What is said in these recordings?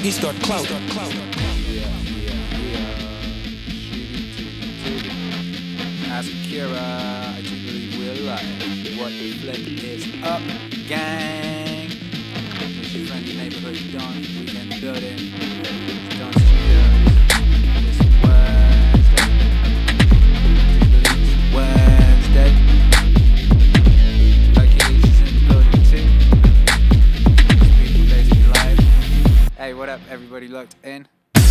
He's got clout. Ask Akira, I do believe we're live. What the flick is up, gang? It's your friendly neighborhood Don. We in the building. Don Studios. It's Wednesday. It's Wednesday. Hercules is in the building too. It's beautiful day to be live. Hey, what up, everybody locked in? We've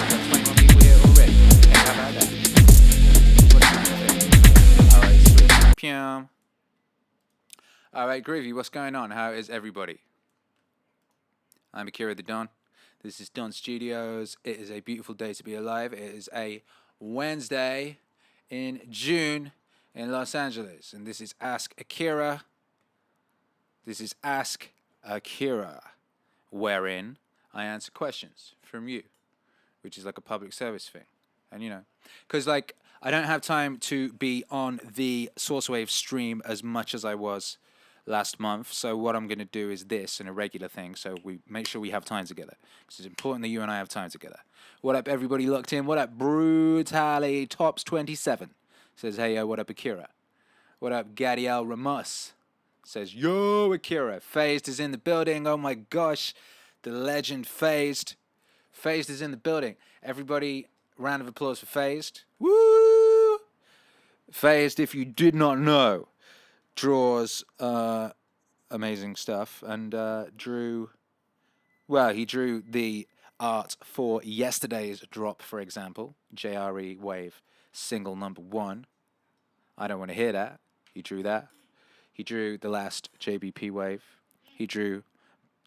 got 21 people here already. Hey, how about that? Alright, sweet. Pyum. Alright, groovy, what's going on? How is everybody? I'm Akira the Don. This is Don Studios. It is a beautiful day to be alive. It is a Wednesday in June in Los Angeles. And this is Ask Akira. This is Ask Akira, wherein I answer questions from you, which is like a public service thing. And you know, because like, I don't have time to be on the SourceWave stream as much as I was last month. So what I'm going to do is this and a regular thing. So we make sure we have time together. Because it's important that you and I have time together. What up, everybody locked in? What up, Broudy Tops 27? Says, hey, yo, what up, Akira? What up, Gadiel Ramos? Says, yo, Akira. Phased is in the building. Oh, my gosh. The legend Phased. Phased is in the building. Everybody, round of applause for Phased. Woo! Phased, if you did not know, draws amazing stuff and drew the art for yesterday's drop, for example, JRE Wave single number 1. I don't want to hear that. He drew that. He drew the last JBP wave. He drew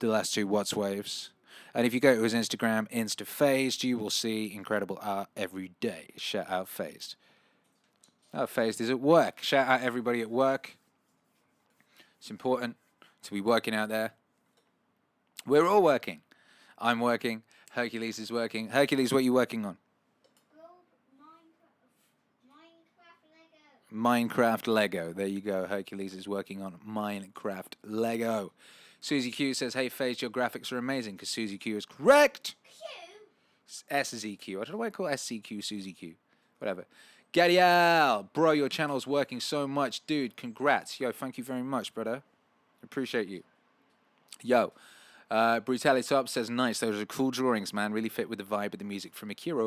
the last 2 Watts waves. And if you go to his Instagram, InstaPhased, you will see incredible art every day. Shout out Phased. Oh, Phased is at work. Shout out everybody at work. It's important to be working out there. We're all working. I'm working. Hercules is working. Hercules, what are you working on? Minecraft Lego. There you go. Hercules is working on Minecraft Lego. Susie Q says, hey, Phased, your graphics are amazing, because Susie Q is correct. Q? SZQ. I don't know why I call SCQ Susie Q. Whatever. Gadiel, bro, your channel's working so much. Dude, congrats. Yo, thank you very much, brother. Appreciate you. Yo, Brutality Top says, nice. Those are cool drawings, man. Really fit with the vibe of the music from Akira.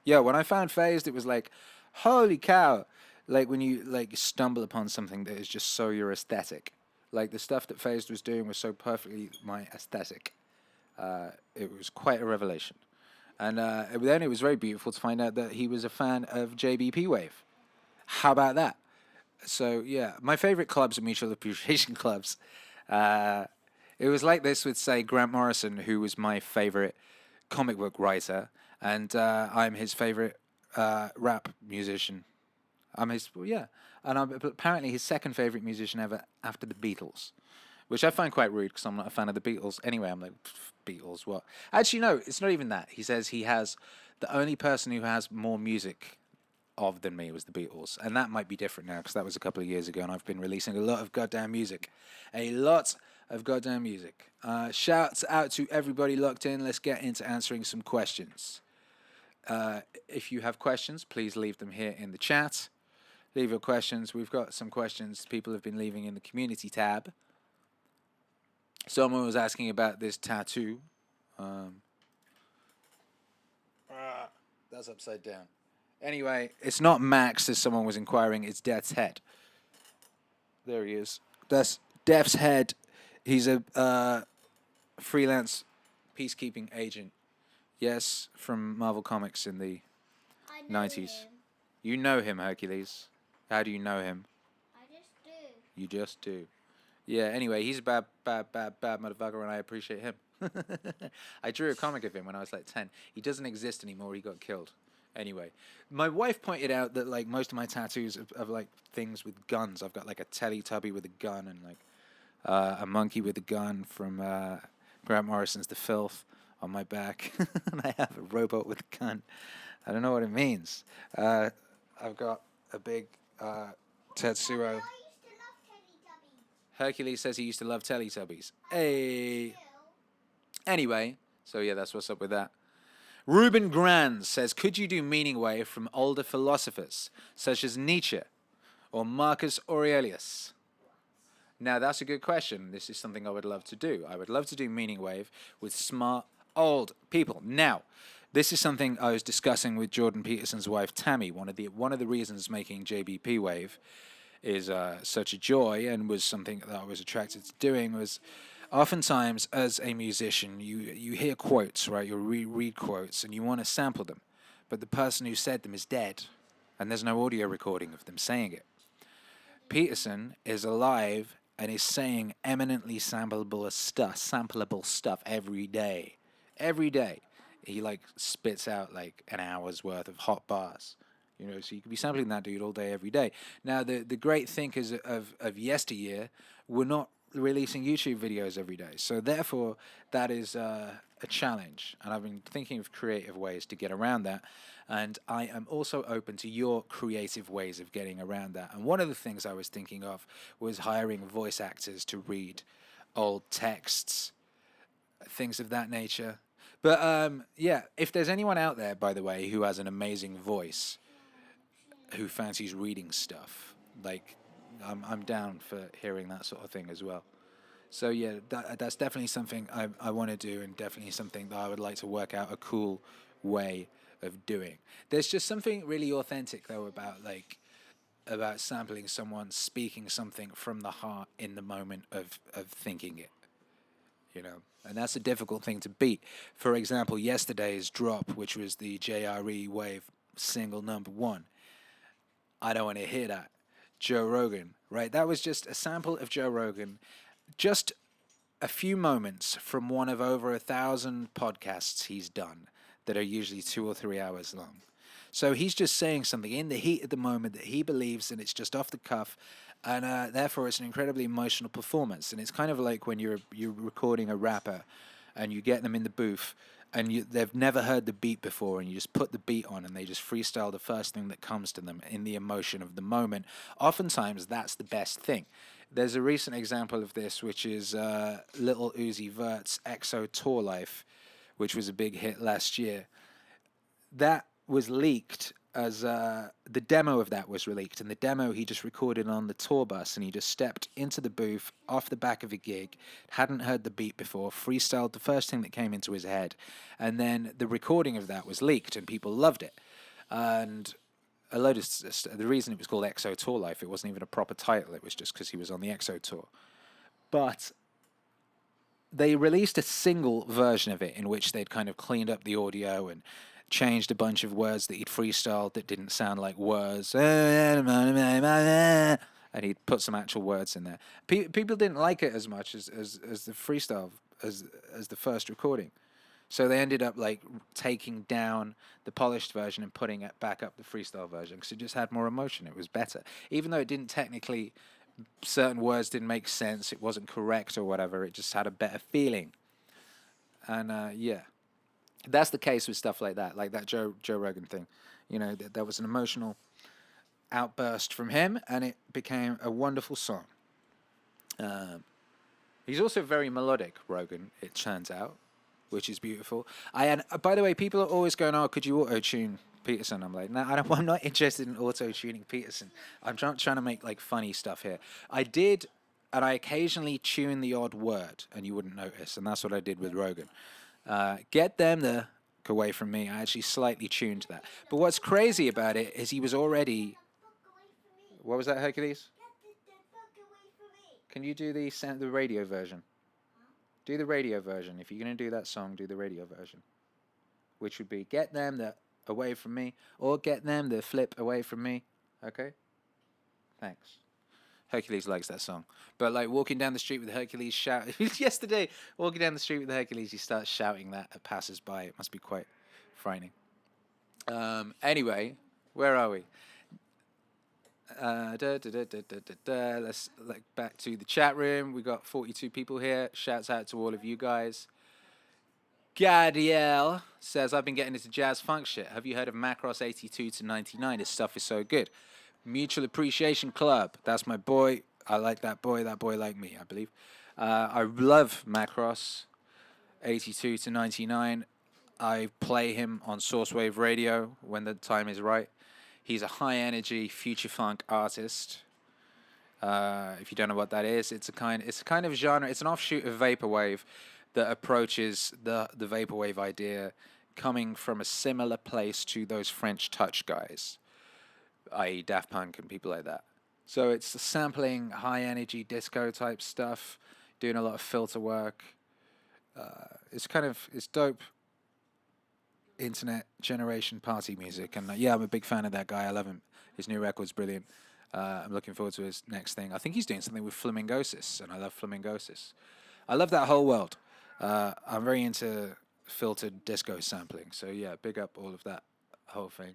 Yo, when I found Phased, it was like, holy cow. Like when you like stumble upon something that is just so your aesthetic. Like, the stuff that Phased was doing was so perfectly my aesthetic. It was quite a revelation. And then it was very beautiful to find out that he was a fan of JBP Wave. How about that? So, yeah, my favorite clubs are mutual appreciation clubs. It was like this with, say, Grant Morrison, who was my favorite comic book writer. And I'm his favorite rap musician. I'm his, well, yeah. And I'm apparently his second favorite musician ever after the Beatles, which I find quite rude because I'm not a fan of the Beatles. Anyway, I'm like, Beatles, what? Actually, no, it's not even that. He says he has, the only person who has more music of than me was the Beatles. And that might be different now because that was a couple of years ago and I've been releasing a lot of goddamn music. A lot of goddamn music. Shouts out to everybody locked in. Let's get into answering some questions. If you have questions, please leave them here in the chat. Leave your questions. We've got some questions people have been leaving in the community tab. Someone was asking about this tattoo. That's upside down. Anyway, it's not Max, as someone was inquiring. It's Death's Head. There he is. That's Death's Head. He's a freelance peacekeeping agent. Yes, from Marvel Comics in the 90s. Him. You know him, Hercules. How do you know him? I just do. You just do. Yeah, anyway, he's a bad motherfucker, and I appreciate him. I drew a comic of him when I was like 10. He doesn't exist anymore. He got killed. Anyway, my wife pointed out that like most of my tattoos have like things with guns. I've got like a Teletubby with a gun and like a monkey with a gun from Grant Morrison's The Filth on my back. And I have a robot with a gun. I don't know what it means. I've got a big Tetsuo. Hercules says he used to love Teletubbies. Hey. Anyway, So yeah, that's what's up with that. Ruben Grand says, could you do meaning wave from older philosophers, such as Nietzsche or Marcus Aurelius? Now, that's a good question. This is something I would love to do. I would love to do meaning wave with smart, old people. Now, this is something I was discussing with Jordan Peterson's wife, Tammy. One of the reasons making JBP wave is such a joy and was something that I was attracted to doing was oftentimes as a musician, you hear quotes, right? You read quotes and you want to sample them, but the person who said them is dead and there's no audio recording of them saying it. Peterson is alive and is saying eminently sampleable stuff every day. Every day. He like spits out like an hour's worth of hot bars. You know, so you could be sampling that dude all day, every day. Now, the great thinkers of yesteryear were not releasing YouTube videos every day. So therefore, that is a challenge. And I've been thinking of creative ways to get around that. And I am also open to your creative ways of getting around that. And one of the things I was thinking of was hiring voice actors to read old texts, things of that nature. But yeah, if there's anyone out there, by the way, who has an amazing voice, who fancies reading stuff, like I'm down for hearing that sort of thing as well. So yeah, that's definitely something I want to do, and definitely something that I would like to work out a cool way of doing. There's just something really authentic though about sampling someone speaking something from the heart in the moment of thinking it, you know, and that's a difficult thing to beat. For example, yesterday's drop, which was the JRE Wave single #1, I don't want to hear that. Joe Rogan, right? That was just a sample of Joe Rogan, just a few moments from one of over 1,000 podcasts he's done that are usually 2 or 3 hours long. So he's just saying something in the heat of the moment that he believes, and it's just off the cuff, and therefore it's an incredibly emotional performance. And it's kind of like when you're recording a rapper, and you get them in the booth, and they've never heard the beat before, and you just put the beat on, and they just freestyle the first thing that comes to them in the emotion of the moment. Oftentimes, that's the best thing. There's a recent example of this, which is Lil Uzi Vert's EXO Tour Life, which was a big hit last year. That was leaked as the demo of that was leaked, and the demo he just recorded on the tour bus, and he just stepped into the booth off the back of a gig, hadn't heard the beat before, freestyled the first thing that came into his head, and then the recording of that was leaked, and people loved it. And a load of the reason it was called EXO Tour Life, it wasn't even a proper title, it was just because he was on the EXO tour. But they released a single version of it in which they'd kind of cleaned up the audio and changed a bunch of words that he'd freestyled that didn't sound like words, and he'd put some actual words in there. People didn't like it as much as the freestyle, as the first recording. So they ended up like taking down the polished version and putting it back up the freestyle version because it just had more emotion. It was better. Even though it didn't technically, certain words didn't make sense, it wasn't correct or whatever, it just had a better feeling. And yeah, that's the case with stuff like that Joe Rogan thing. You know, there was an emotional outburst from him and it became a wonderful song. He's also very melodic, Rogan, it turns out, which is beautiful. And by the way, people are always going, "Oh, could you auto-tune Peterson?" I'm like, "No, I'm not interested in auto-tuning Peterson. I'm trying to make like funny stuff here." I did, and I occasionally tune the odd word, and you wouldn't notice, and that's what I did with Rogan. Get them the away from me. I actually slightly tuned that. But what's crazy about it is he was already. What was that, Hercules? Can you do the radio version? Do the radio version. If you're going to do that song, do the radio version. Which would be get them the away from me, or get them the flip away from me. Okay? Thanks. Hercules likes that song. But like walking down the street with Hercules yesterday, walking down the street with Hercules, he starts shouting that at passers-by. It must be quite frightening. Anyway, where are we? Let's look back to the chat room. We got 42 people here. Shouts out to all of you guys. Gadiel says, I've been getting into jazz funk shit. Have you heard of Macross 82 to 99? This stuff is so good. Mutual Appreciation Club. That's my boy. I like that boy. That boy like me, I believe. I love Macross. 82 to 99. I play him on Sourcewave Radio when the time is right. He's a high-energy future funk artist. If you don't know what that is, it's a kind of genre. It's an offshoot of vaporwave that approaches the vaporwave idea, coming from a similar place to those French touch guys, i.e. Daft Punk and people like that. So it's sampling high-energy disco type stuff, doing a lot of filter work. It's dope. Internet generation party music, and yeah, I'm a big fan of that guy. I love him. His new record's brilliant. I'm looking forward to his next thing. I think he's doing something with Flamingosis, and I love Flamingosis. I love that whole world. I'm very into filtered disco sampling, so yeah, big up all of that whole thing.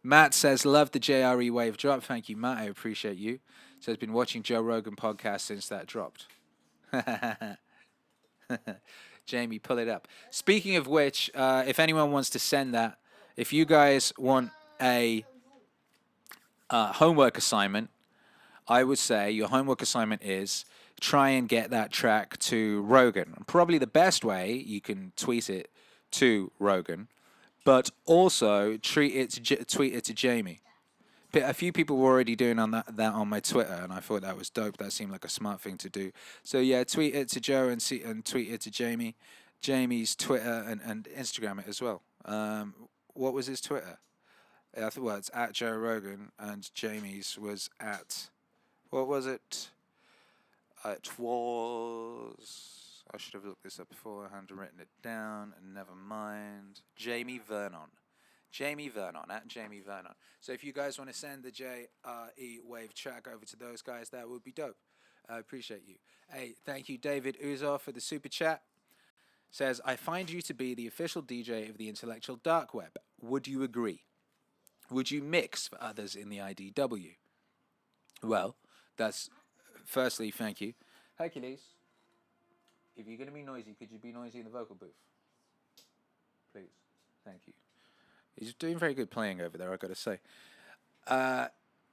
Matt says, love the JRE wave drop. Thank you, Matt. I appreciate you. Says, been watching Joe Rogan podcast since that dropped. Jamie, pull it up. Speaking of which, if anyone wants to send that, if you guys want a homework assignment, I would say your homework assignment is try and get that track to Rogan. Probably the best way, you can tweet it to Rogan, but also tweet it to Jamie. A few people were already doing that on my Twitter, and I thought that was dope. That seemed like a smart thing to do. So yeah, tweet it to Joe and tweet it to Jamie. Jamie's Twitter and Instagram it as well. What was his Twitter? I thought it's at Joe Rogan, and Jamie's was at, what was it? It was, I should have looked this up beforehand and written it down, and never mind. Jamie Vernon. Jamie Vernon, at Jamie Vernon. So if you guys want to send the JRE Wave track over to those guys, that would be dope. I appreciate you. Hey, thank you, David Uzor, for the super chat. Says, I find you to be the official DJ of the intellectual dark web. Would you agree? Would you mix for others in the IDW? Well, that's, firstly, thank you. Hercules, if you're going to be noisy, could you be noisy in the vocal booth? Please. Thank you. He's doing very good playing over there, I've got to say.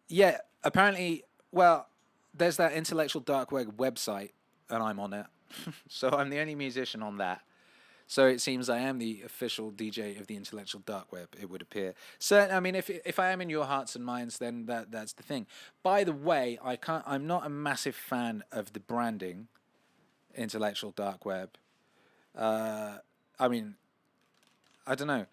Yeah, apparently, well, there's that intellectual dark web website, and I'm on it. So I'm the only musician on that. So it seems I am the official DJ of the intellectual dark web, it would appear. So, I mean, if I am in your hearts and minds, then that's the thing. By the way, I'm not a massive fan of the branding, intellectual dark web. I mean, I don't know.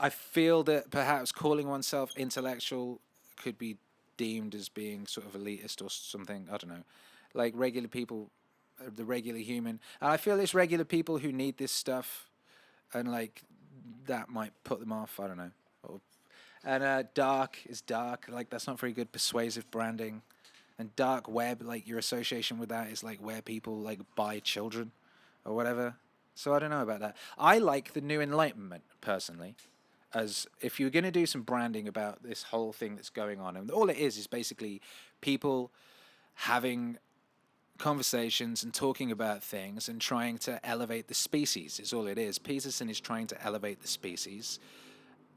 I feel that perhaps calling oneself intellectual could be deemed as being sort of elitist or something. I don't know. Like regular people, the regular human. And I feel it's regular people who need this stuff, and like that might put them off. I don't know. And dark is dark. Like that's not very good persuasive branding. And dark web, like your association with that is like where people like buy children or whatever. So I don't know about that. I like the New Enlightenment personally. As if you're going to do some branding about this whole thing that's going on, and all it is basically people having conversations and talking about things and trying to elevate the species is all it is. Peterson is trying to elevate the species.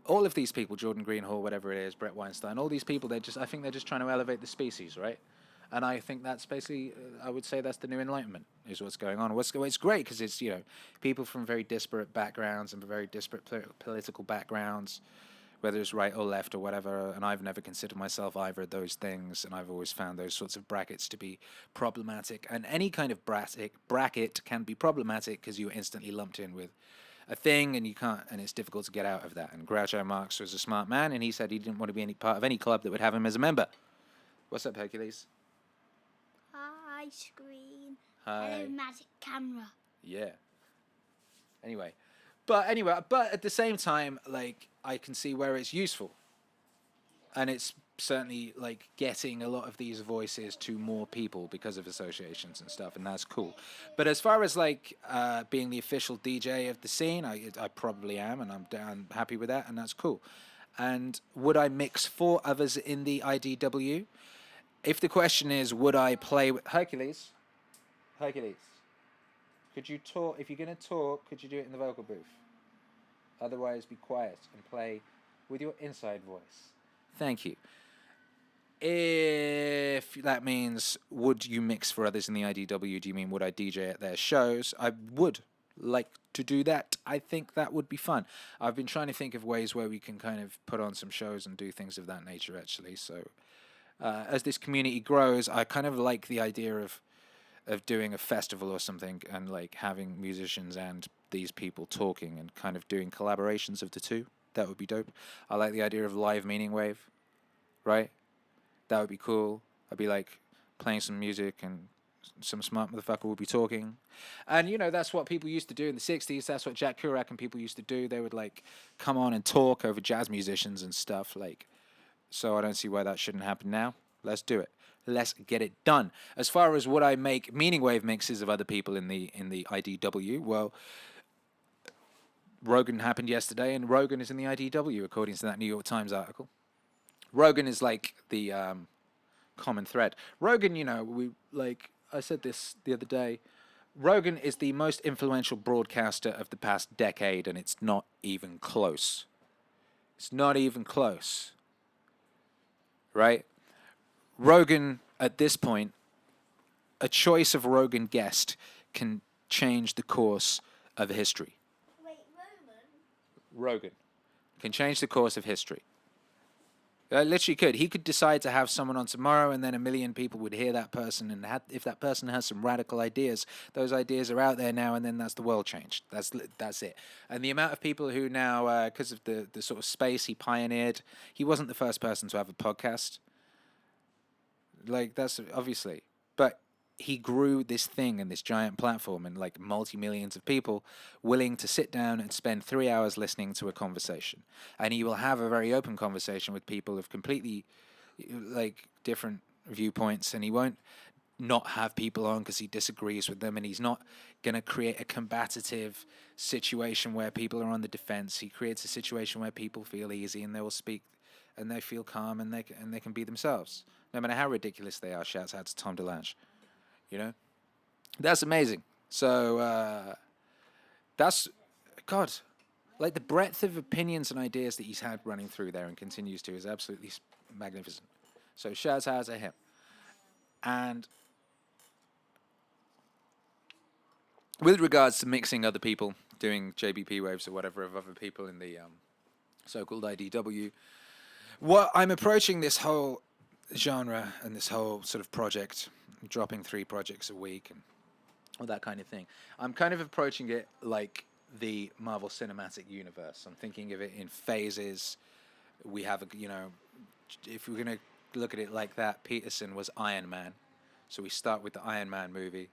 All of these people, Jordan Greenhall, whatever it is, Brett Weinstein, all these people, I think they're just trying to elevate the species, right? And I think that's basically, I would say that's the New Enlightenment is what's going on. It's great because it's, people from very disparate backgrounds and very disparate political backgrounds, whether it's right or left or whatever. And I've never considered myself either of those things. And I've always found those sorts of brackets to be problematic. And any kind of bracket can be problematic because you're instantly lumped in with a thing and you can't, and it's difficult to get out of that. And Groucho Marx was a smart man, and he said he didn't want to be any part of any club that would have him as a member. What's up, Hercules? Hi, screen. Hi. Hello, magic camera. Yeah. But at the same time, like, I can see where it's useful. And it's certainly, like, getting a lot of these voices to more people because of associations and stuff, and that's cool. But as far as, like, being the official DJ of the scene, I probably am, and I'm happy with that, and that's cool. And would I mix for others in the IDW? If the question is, would I play with Hercules, could you talk? If you're going to talk, could you do it in the vocal booth? Otherwise, be quiet and play with your inside voice. Thank you. If that means, would you mix for others in the IDW? Do you mean, would I DJ at their shows? I would. like to do that, I think that would be fun. I've been trying to think of ways where we can kind of put on some shows and do things of that nature, actually. So as this community grows, I kind of like the idea of doing a festival or something and like having musicians and these people talking and kind of doing collaborations of the two. That would be dope. I like the idea of live meaning wave, right? That would be cool. I'd be like playing some music and some smart motherfucker would be talking. And you know, that's what people used to do in the 60s. That's what Jack Kerouac and people used to do. They would like come on and talk over jazz musicians and stuff like. So I don't see why that shouldn't happen now. Let's do it. Let's get it done. As far as would I make meaning wave mixes of other people in the IDW, well, Rogan happened yesterday, and Rogan is in the IDW according to that New York Times article. Rogan is like the common thread. Rogan, you know, I said this the other day. Rogan is the most influential broadcaster of the past decade, and it's not even close. It's not even close. Right? Rogan, at this point, a choice of Rogan guest can change the course of history. Wait, Rogan can change the course of history. Literally could. He could decide to have someone on tomorrow, and then a million people would hear that person. And if that person has some radical ideas, those ideas are out there now, and then that's the world changed. That's it. And the amount of people who now, because of the sort of space he pioneered, he wasn't the first person to have a podcast. Like, that's obviously. But he grew this thing and this giant platform and like multi-millions of people willing to sit down and spend 3 hours listening to a conversation. And he will have a very open conversation with people of completely like different viewpoints, and he won't not have people on because he disagrees with them, and he's not going to create a combative situation where people are on the defense. He creates a situation where people feel easy and they will speak and they feel calm and they can be themselves. No matter how ridiculous they are. Shouts out to Tom DeLange. You know? That's amazing. So, that's, God, like the breadth of opinions and ideas that he's had running through there and continues to is absolutely magnificent. So, shouts out to him. And with regards to mixing other people, doing JBP waves or whatever of other people in the so-called IDW, what I'm approaching this whole genre and this whole sort of project, dropping 3 projects a week and all that kind of thing, I'm kind of approaching it like the Marvel Cinematic Universe. I'm thinking of it in phases. We have, if we're going to look at it like that, Peterson was Iron Man. So we start with the Iron Man movie.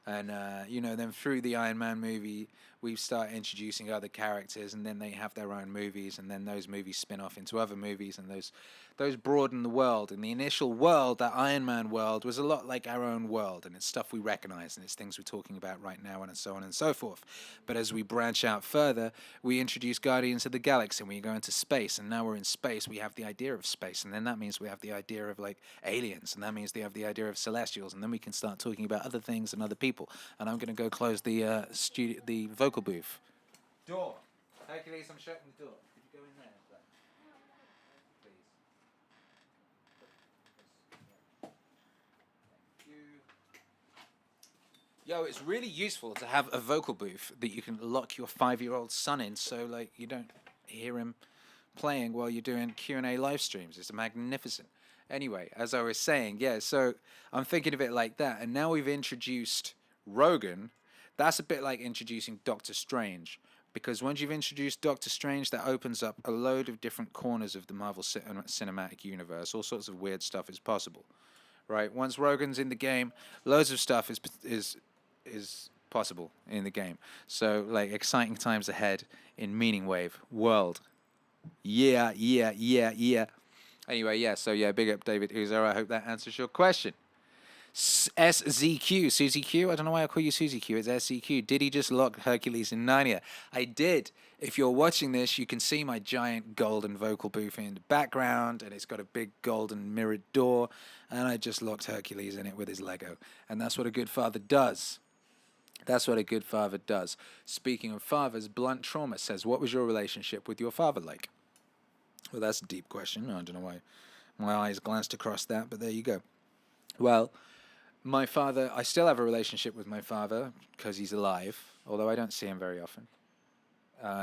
And, then through the Iron Man movie, we start introducing other characters, and then they have their own movies, and then those movies spin off into other movies, and those broaden the world. And the initial world, that Iron Man world, was a lot like our own world, and it's stuff we recognize, and it's things we're talking about right now, and so on and so forth. But as we branch out further, we introduce Guardians of the Galaxy, and we go into space, and now we're in space, we have the idea of space, and then that means we have the idea of, like, aliens, and that means we have the idea of celestials, and then we can start talking about other things and other people. And I'm going to go close the the vocal booth. Door. Hercules, I'm shutting the door. Could you go in there? Please. Thank you. Yo, it's really useful to have a vocal booth that you can lock your 5-year-old son in, so like you don't hear him playing while you're doing Q&A live streams. It's magnificent. Anyway, as I was saying, yeah, so I'm thinking of it like that, and now we've introduced Rogan. That's a bit like introducing Doctor Strange, because once you've introduced Doctor Strange, that opens up a load of different corners of the Marvel Cinematic Universe. All sorts of weird stuff is possible, right? Once Rogan's in the game, loads of stuff is possible in the game. So, like, exciting times ahead in Meaning Wave world. Yeah. Anyway, yeah. So yeah, big up David Uzo. I hope that answers your question. SZQ, Susie Q. I don't know why I call you Susie Q. It's SZQ. Did he just lock Hercules in Narnia? I did. If you're watching this, you can see my giant golden vocal booth in the background, and it's got a big golden mirrored door, and I just locked Hercules in it with his Lego. And that's what a good father does. That's what a good father does. Speaking of fathers, Blunt Trauma says, what was your relationship with your father like? Well, that's a deep question. I don't know why my eyes glanced across that, but there you go. Well, My father, I still have a relationship with my father because he's alive, although I don't see him very often.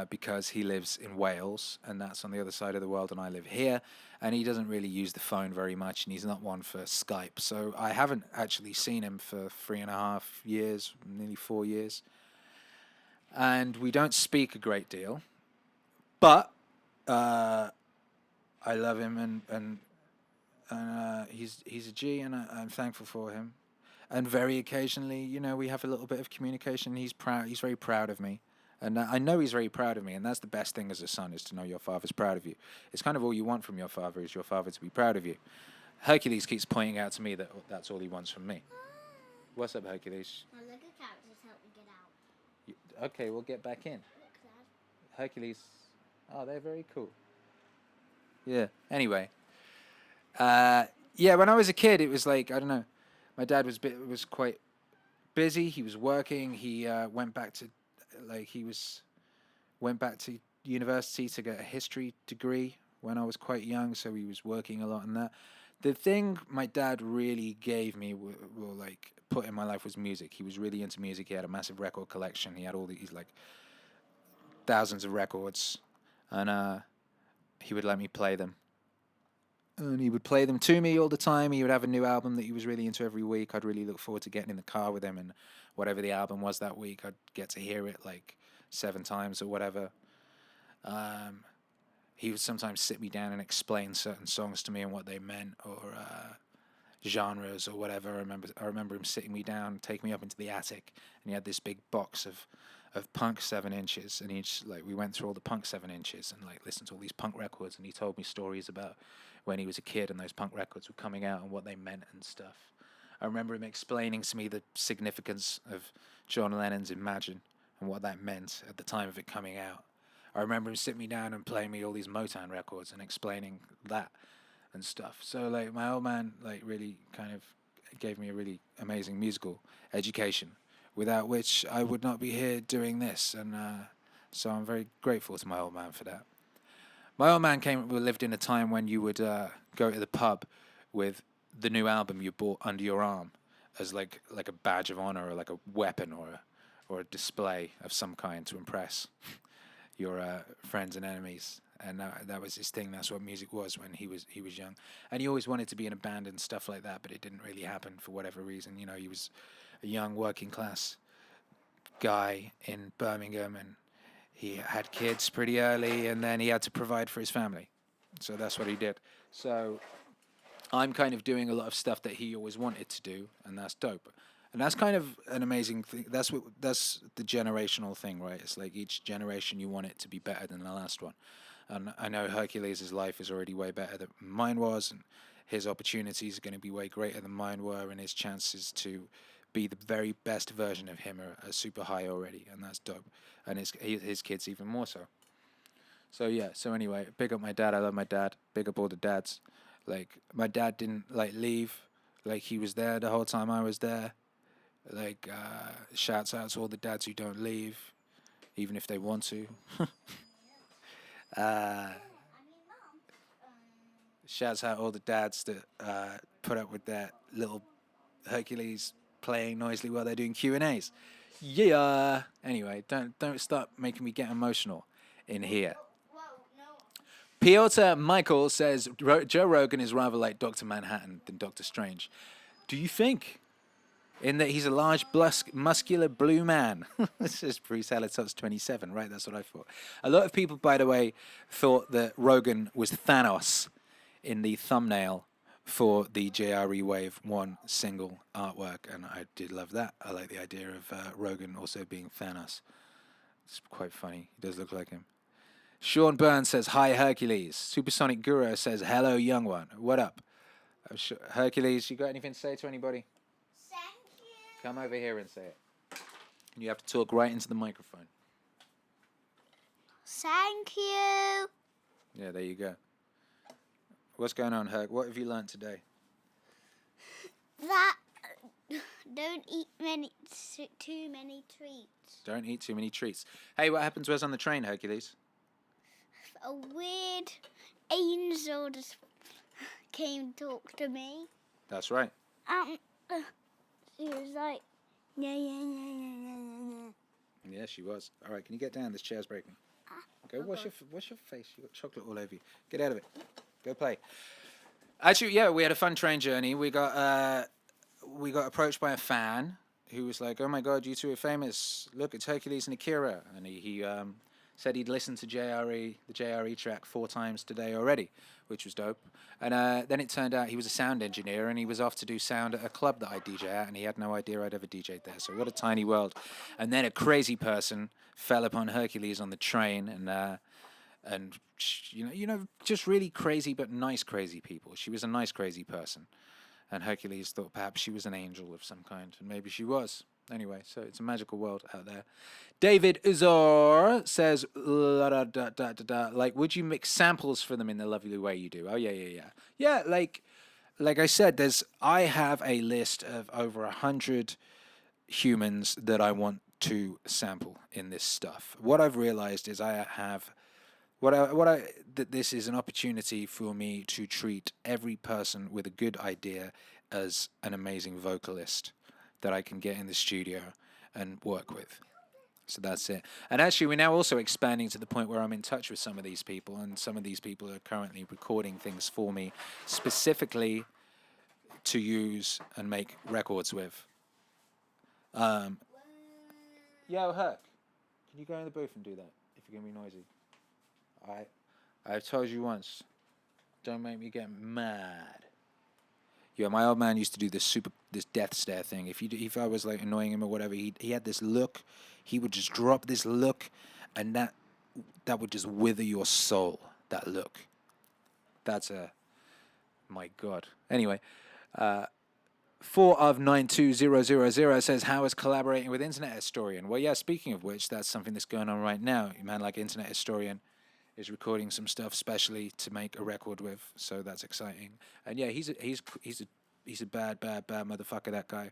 Because he lives in Wales, and that's on the other side of the world, and I live here, and he doesn't really use the phone very much, and he's not one for Skype. So I haven't actually seen him for 3.5 years, nearly 4 years, and we don't speak a great deal. But I love him, and he's a G, and I'm thankful for him. And very occasionally, we have a little bit of communication. He's proud. He's very proud of me. And I know he's very proud of me, and that's the best thing as a son, is to know your father's proud of you. It's kind of all you want from your father, is your father to be proud of you. Hercules keeps pointing out to me that that's all he wants from me. What's up, Hercules? My Lego characters help me get out. Okay, we'll get back in. Look, Dad. Hercules. Oh, they're very cool. Yeah. Anyway. Yeah, when I was a kid, it was like, I don't know. My dad was quite busy. He was working. He went back to university to get a history degree when I was quite young, so he was working a lot on that. The thing my dad really gave me, put in my life, was music. He was really into music. He had a massive record collection. He had all these thousands of records, and he would let me play them. And he would play them to me all the time. He would have a new album that he was really into every week. I'd really look forward to getting in the car with him, and whatever the album was that week, I'd get to hear it 7 times or whatever. He would sometimes sit me down and explain certain songs to me and what they meant, or genres or whatever. I remember him sitting me down, taking me up into the attic, and he had this big box of punk 7 inches, and we went through all the punk 7 inches and listened to all these punk records, and he told me stories about when he was a kid and those punk records were coming out and what they meant and stuff. I remember him explaining to me the significance of John Lennon's Imagine and what that meant at the time of it coming out. I remember him sitting me down and playing me all these Motown records and explaining that and stuff. So my old man really kind of gave me a really amazing musical education, without which I would not be here doing this, and so I'm very grateful to my old man for that. My old man lived in a time when you would go to the pub with the new album you bought under your arm as like a badge of honor, or like a weapon, or a display of some kind to impress your friends and enemies. And that was his thing. That's what music was when he was young. And he always wanted to be in a band and stuff like that, but it didn't really happen for whatever reason. He was a young working class guy in Birmingham, and he had kids pretty early, and then he had to provide for his family. So that's what he did. So I'm kind of doing a lot of stuff that he always wanted to do, and that's dope. And that's kind of an amazing thing. That's the generational thing, right? It's like each generation you want it to be better than the last one. And I know Hercules' life is already way better than mine was, and his opportunities are going to be way greater than mine were, and his chances to be the very best version of him are super high already, and that's dope. And his kids even more so. So yeah, so anyway, big up my dad. I love my dad. Big up all the dads. My dad didn't leave. He was there the whole time I was there. Shouts out to all the dads who don't leave, even if they want to. Shouts out all the dads that put up with that little Hercules playing noisily while they're doing Q&As. Yeah. Anyway, don't start making me get emotional in here. Piotr Michael says Joe Rogan is rather like Dr. Manhattan than Dr. Strange. Do you think? In that he's a large, muscular blue man. This is Bruce Alatots 27, right? That's what I thought. A lot of people, by the way, thought that Rogan was Thanos in the thumbnail for the JRE Wave 1 single artwork, and I did love that. I like the idea of Rogan also being Thanos. It's quite funny. He does look like him. Sean Burns says, "Hi, Hercules." Supersonic Guru says, "Hello, young one." What up? Hercules, you got anything to say to anybody? Thank you. Come over here and say it. You have to talk right into the microphone. Thank you. Yeah, there you go. What's going on, Herc? What have you learnt today? That don't eat too many treats. Don't eat too many treats. Hey, what happened to us on the train, Hercules? A weird angel just came to talk to me. That's right. She was like, yeah, yeah, yeah, yeah, yeah, yeah. Yeah, she was. All right, can you get down? This chair's breaking. Go wash your face. You got chocolate all over you. Get out of it. Go play. Actually, yeah, we had a fun train journey. We got approached by a fan who was like, "Oh my God, you two are famous! Look, it's Hercules and Akira." And he said he'd listened to the JRE track 4 times today already, which was dope. And then it turned out he was a sound engineer and he was off to do sound at a club that I DJ at, and he had no idea I'd ever DJ'd there. So what a tiny world. And then a crazy person fell upon Hercules on the train, and just really crazy but nice crazy people. She was a nice crazy person, and Hercules thought perhaps she was an angel of some kind, and maybe she was. Anyway, so it's a magical world out there. David Uzor says, like, would you mix samples for them in the lovely way you do? Oh, yeah. Yeah, like I said, I have a list of over 100 humans that I want to sample in this stuff. What I've realized is that this is an opportunity for me to treat every person with a good idea as an amazing vocalist that I can get in the studio and work with. So that's it. And actually, we're now also expanding to the point where I'm in touch with some of these people, and some of these people are currently recording things for me specifically to use and make records with. Yo, Herc, can you go in the booth and do that if you're going to be noisy? I've told you once, don't make me get mad. Yeah, my old man used to do this death stare thing. If I was like annoying him or whatever, he had this look. He would just drop this look, and that would just wither your soul. That look. My God. Anyway, 4 of 92000 says, how is collaborating with Internet Historian? Well, yeah. Speaking of which, that's something that's going on right now. A man like Internet Historian is recording some stuff specially to make a record with, so that's exciting. And yeah, he's a bad motherfucker, that guy.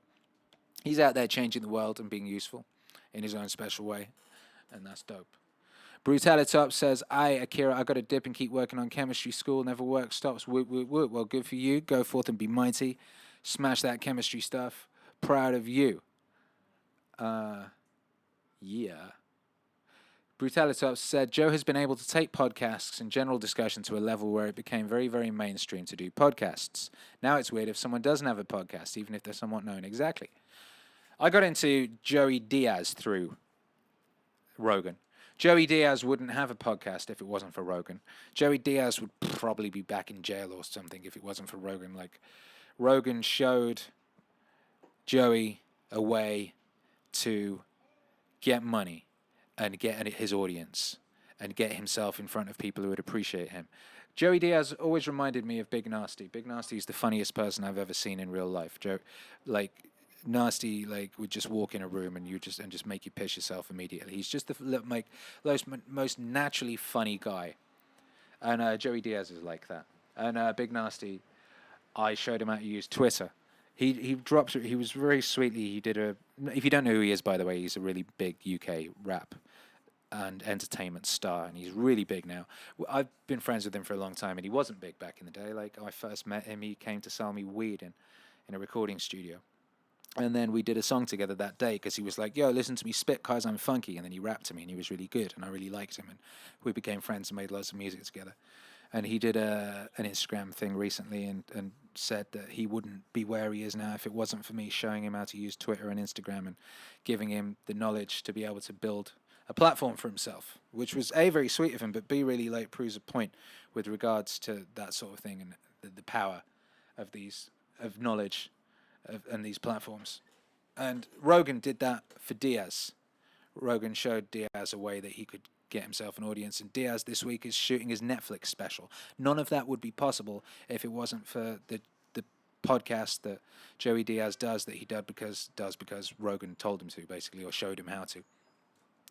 He's out there changing the world and being useful in his own special way, and that's dope. Brutalitop says, Akira, I got to dip and keep working on chemistry. School never work stops. Woot, woot, woot. Well, good for you. Go forth and be mighty. Smash that chemistry stuff. Proud of you. Yeah. Brutalitop said, Joe has been able to take podcasts and general discussion to a level where it became very, very mainstream to do podcasts. Now it's weird if someone doesn't have a podcast, even if they're somewhat known. Exactly. I got into Joey Diaz through Rogan. Joey Diaz wouldn't have a podcast if it wasn't for Rogan. Joey Diaz would probably be back in jail or something if it wasn't for Rogan. Like, Rogan showed Joey a way to get money and get his audience and get himself in front of people who would appreciate him. Joey Diaz always reminded me of Big Nasty. Big Nasty is the funniest person I've ever seen in real life. Nasty would just walk in a room and just make you piss yourself immediately. He's just the most naturally funny guy, and Joey Diaz is like that. And Big Nasty, I showed him how to use Twitter. He was very sweetly. He did a. If you don't know who he is, by the way, he's a really big UK rap and entertainment star, and he's really big now. I've been friends with him for a long time, and he wasn't big back in the day. Like, I first met him, he came to sell me weed in a recording studio. And then we did a song together that day because he was like, yo, listen to me spit, cause I'm funky. And then he rapped to me, and he was really good, and I really liked him. And we became friends and made lots of music together. And he did an Instagram thing recently and said that he wouldn't be where he is now if it wasn't for me showing him how to use Twitter and Instagram and giving him the knowledge to be able to build a platform for himself, which was A, very sweet of him, but B, really proves a point with regards to that sort of thing and the power of knowledge and these platforms. And Rogan did that for Diaz. Rogan showed Diaz a way that he could get himself an audience, and Diaz this week is shooting his Netflix special. None of that would be possible if it wasn't for the podcast that Joey Diaz does that he does because Rogan told him to, basically, or showed him how to.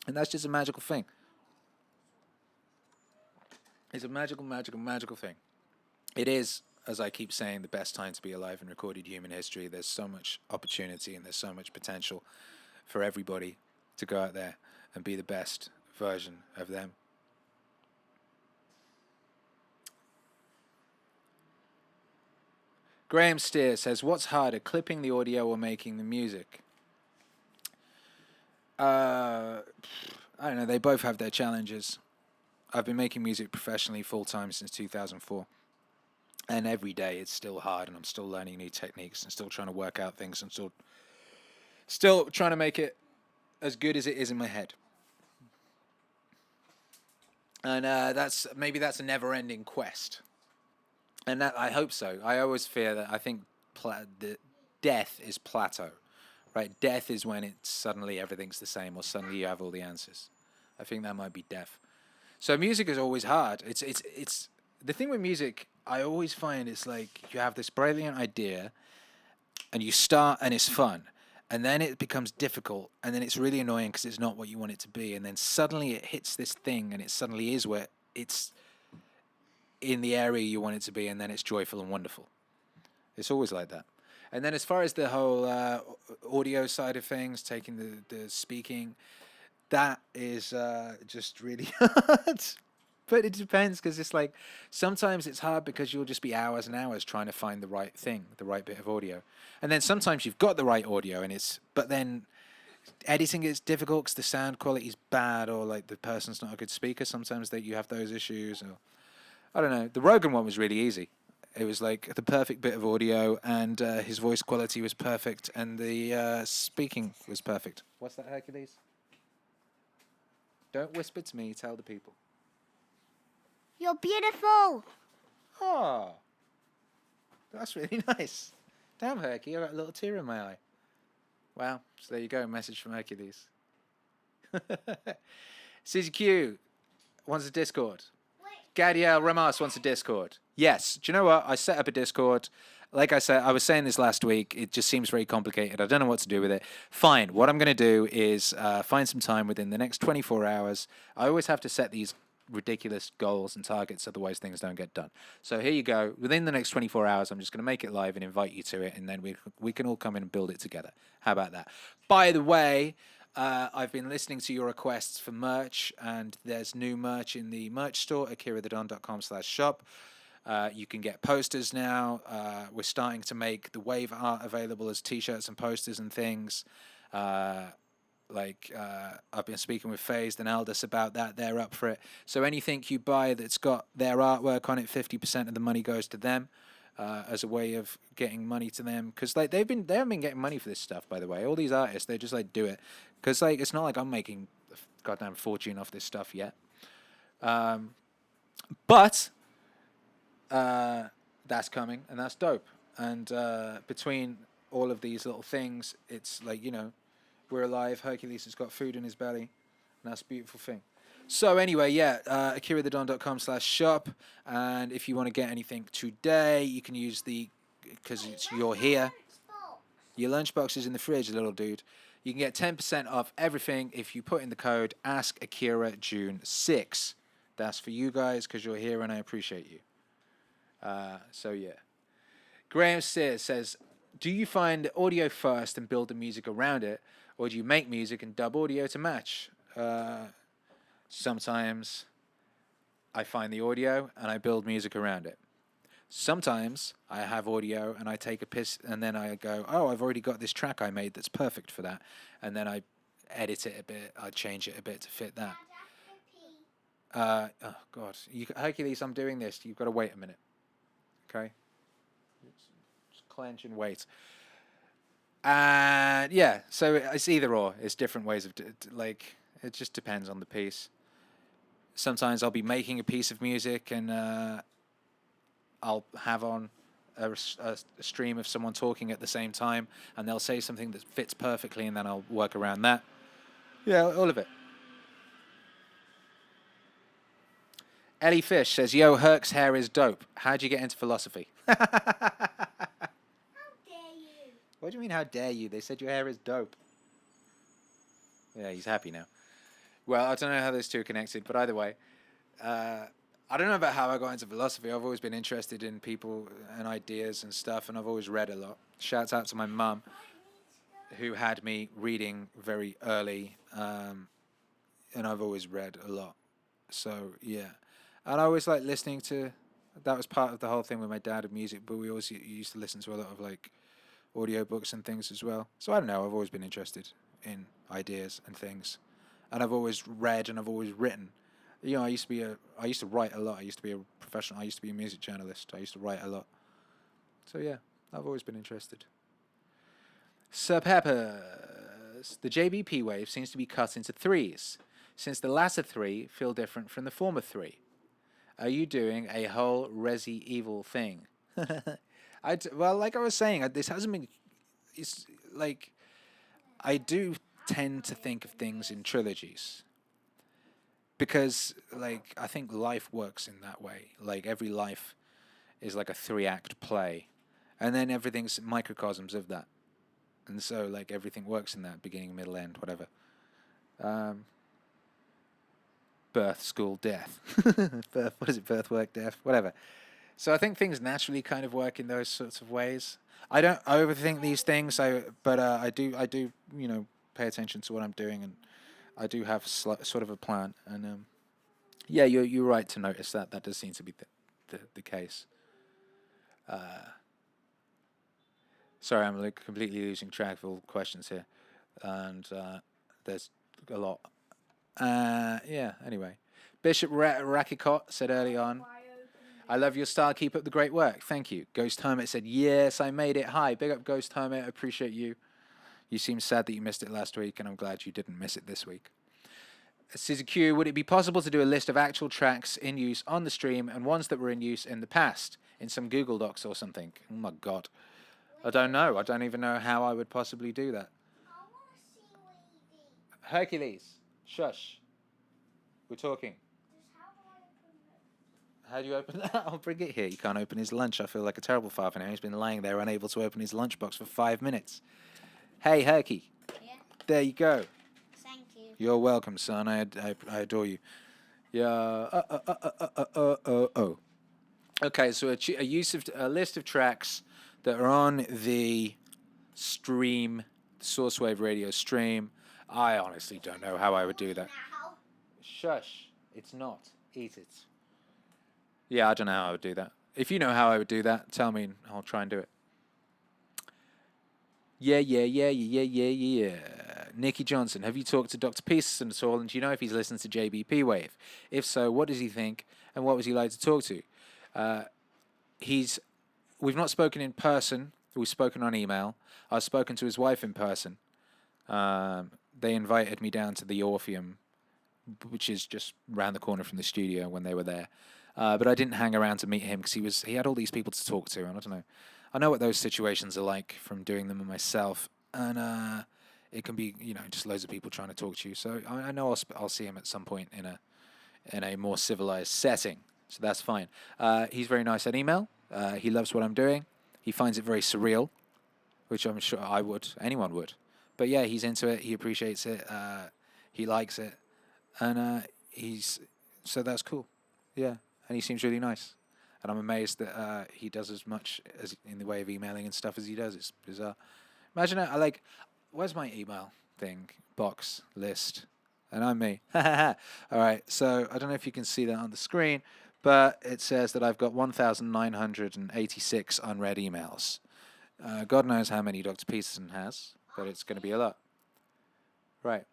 And that's just a magical thing. It's a magical, magical, magical thing. It is, as I keep saying, the best time to be alive in recorded human history. There's so much opportunity and there's so much potential for everybody to go out there and be the best version of them. Graham Steer says, what's harder, clipping the audio or making the music? I don't know. They both have their challenges. I've been making music professionally full-time since 2004. And every day it's still hard, and I'm still learning new techniques and still trying to work out things and still trying to make it as good as it is in my head. And that's a never-ending quest. And that, I hope so. I always fear that. I think the death is plateau, right? Death is when it's suddenly everything's the same, or suddenly you have all the answers. I think that might be death. So music is always hard. It's the thing with music. I always find it's like you have this brilliant idea, and you start, and it's fun, and then it becomes difficult, and then it's really annoying because it's not what you want it to be, and then suddenly it hits this thing, and it suddenly is where it's in the area you want it to be, and then it's joyful and wonderful. It's always like that. And then as far as the whole audio side of things, taking the speaking, that is just really hard. But it depends, because it's like sometimes it's hard because you'll just be hours and hours trying to find the right thing, the right bit of audio. And then sometimes you've got the right audio, but then editing is difficult because the sound quality is bad, or like the person's not a good speaker. Sometimes you have those issues, or I don't know. The Rogan one was really easy. It was like the perfect bit of audio, and his voice quality was perfect, and the speaking was perfect. What's that, Hercules? Don't whisper to me, tell the people. You're beautiful. Oh, that's really nice. Damn, Herky, I got a little tear in my eye. Wow, so there you go, message from Hercules. CZQ wants a Discord. Gadiel Ramas wants a Discord. Yes. Do you know what? I set up a Discord. Like I said, I was saying this last week. It just seems very complicated. I don't know what to do with it. Fine. What I'm going to do is find some time within the next 24 hours. I always have to set these ridiculous goals and targets, otherwise things don't get done. So here you go. Within the next 24 hours, I'm just going to make it live and invite you to it, and then we can all come in and build it together. How about that? By the way, I've been listening to your requests for merch, and there's new merch in the merch store, akirathedon.com/shop. You can get posters now. We're starting to make the wave art available as t-shirts and posters and things. I've been speaking with Fereza and Aldous about that. They're up for it. So anything you buy that's got their artwork on it, 50% of the money goes to them. As a way of getting money to them, because like they haven't been getting money for this stuff, by the way. All these artists, they just like do it, because like it's not like I'm making a goddamn fortune off this stuff yet. But that's coming, and that's dope. And between all of these little things, it's like, you know, we're alive. Hercules has got food in his belly, and that's a beautiful thing. So anyway, yeah, akirathedon.com/shop, and if you want to get anything today, you can use because you're here. Your lunchbox is in the fridge, little dude. You can get 10% off everything if you put in the code AskAkiraJune6. That's for you guys because you're here, and I appreciate you. So yeah. Graham Sears says, do you find audio first and build the music around it, or do you make music and dub audio to match? Sometimes I find the audio and I build music around it. Sometimes I have audio and I take a piss, and then I go, oh, I've already got this track I made that's perfect for that. And then I edit it a bit, I change it a bit to fit that. Oh, God. Hercules, I'm doing this. You've got to wait a minute. Okay? Just clench and wait. And yeah, so it's either or. It's different ways of, it just depends on the piece. Sometimes I'll be making a piece of music and I'll have on a stream of someone talking at the same time, and they'll say something that fits perfectly, and then I'll work around that. Yeah, all of it. Ellie Fish says, yo, Herc's hair is dope. How'd you get into philosophy? How dare you? What do you mean, how dare you? They said your hair is dope. Yeah, he's happy now. Well, I don't know how those two are connected, but either way, I don't know about how I got into philosophy. I've always been interested in people and ideas and stuff, and I've always read a lot. Shouts out to my mum, who had me reading very early, and I've always read a lot. So, yeah. And I always like listening to That was part of the whole thing with my dad and music, but we always used to listen to a lot of like audiobooks and things as well. So I don't know, I've always been interested in ideas and things. And I've always read and I've always written. You know, I used to write a lot. I used to be a professional. I used to be a music journalist. I used to write a lot. So yeah, I've always been interested. Sir Peppers. The JBP wave seems to be cut into threes, since the latter three feel different from the former three. Are you doing a whole Resi Evil thing? Well, like I was saying, this hasn't been. It's like I do tend to think of things in trilogies because, like, I think life works in that way. Like every life is like a 3-act play, and then everything's microcosms of that, and so like everything works in that beginning, middle, end, whatever. Birth, school, death. Birth, what is it? Birth, work, death, whatever. So I think things naturally kind of work in those sorts of ways. I don't overthink these things, but I do, you know, pay attention to what I'm doing, and I do have sort of a plan. And yeah, you're right to notice that. That does seem to be the case. Sorry, I'm like completely losing track of all the questions here, and there's a lot. Yeah, anyway. Bishop Rakikot said early on, I love your style. Keep up the great work. Thank you. Ghost Hermit said, yes, I made it. Hi. Big up, Ghost Hermit. I appreciate you. You seem sad that you missed it last week, and I'm glad you didn't miss it this week. Suzuki, would it be possible to do a list of actual tracks in use on the stream and ones that were in use in the past in some Google Docs or something? Oh, my God. I don't know. I don't even know how I would possibly do that. Hercules. Shush. We're talking. How do you open that? I'll bring it here. You can't open his lunch. I feel like a terrible father now. He's been lying there unable to open his lunchbox for 5 minutes. Hey, Herky. Yeah? There you go. Thank you. You're welcome, son. I adore you. Yeah. Okay, so a list of tracks that are on the stream, Sourcewave radio stream. I honestly don't know how I would do that. Shush. It's not. Eat it. Yeah, I don't know how I would do that. If you know how I would do that, tell me and I'll try and do it. Yeah. Nicky Johnson, have you talked to Dr. Peterson at all, and do you know if he's listened to JBP Wave? If so, what does he think, and what was he like to talk to? We've not spoken in person. We've spoken on email. I've spoken to his wife in person. They invited me down to the Orpheum, which is just round the corner from the studio when they were there. But I didn't hang around to meet him because he had all these people to talk to, and I don't know. I know what those situations are like from doing them myself, and it can be, you know, just loads of people trying to talk to you. So I know I'll see him at some point in a more civilized setting. So that's fine. He's very nice at email. He loves what I'm doing. He finds it very surreal, which I'm sure anyone would. But yeah, he's into it. He appreciates it. He likes it, and so that's cool. Yeah. And he seems really nice. And I'm amazed that he does as much as in the way of emailing and stuff as he does. It's bizarre. Imagine where's my email thing? Box, list. And I'm me. All right. So I don't know if you can see that on the screen, but it says that I've got 1,986 unread emails. God knows how many Dr. Peterson has, but it's going to be a lot. Right.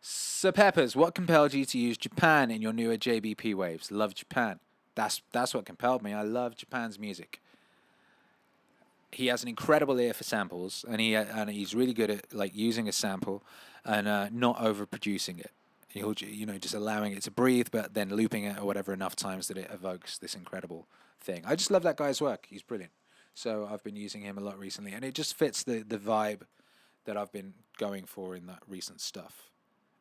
Sir Peppers, what compelled you to use Japan in your newer JBP waves? Love Japan. That's what compelled me. I love Japan's music. He has an incredible ear for samples, and he's really good at like using a sample and not overproducing it. He'll, you know, just allowing it to breathe, but then looping it or whatever enough times that it evokes this incredible thing. I just love that guy's work. He's brilliant. So I've been using him a lot recently, and it just fits the vibe that I've been going for in that recent stuff.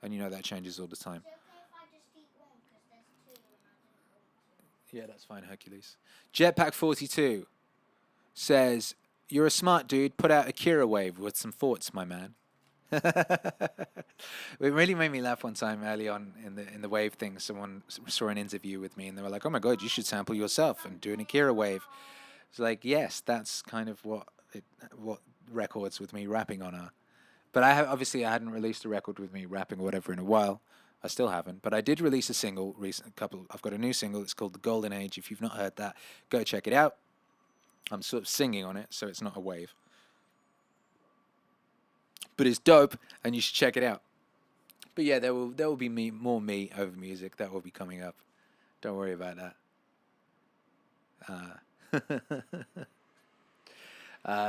And you know that changes all the time. Yeah, that's fine, Hercules. Jetpack42 says, you're a smart dude. Put out Akira wave with some thoughts, my man. It really made me laugh one time early on in the wave thing. Someone saw an interview with me and they were like, oh my God, you should sample yourself and do an Akira wave. It's like, yes, that's kind of what records with me rapping on are. But obviously I hadn't released a record with me rapping or whatever in a while. I still haven't, but I did release a single I've got a new single. It's called The Golden Age. If you've not heard that, go check it out. I'm sort of singing on it, so it's not a wave. But it's dope, and you should check it out. But yeah, there will be more me over music. That will be coming up. Don't worry about that.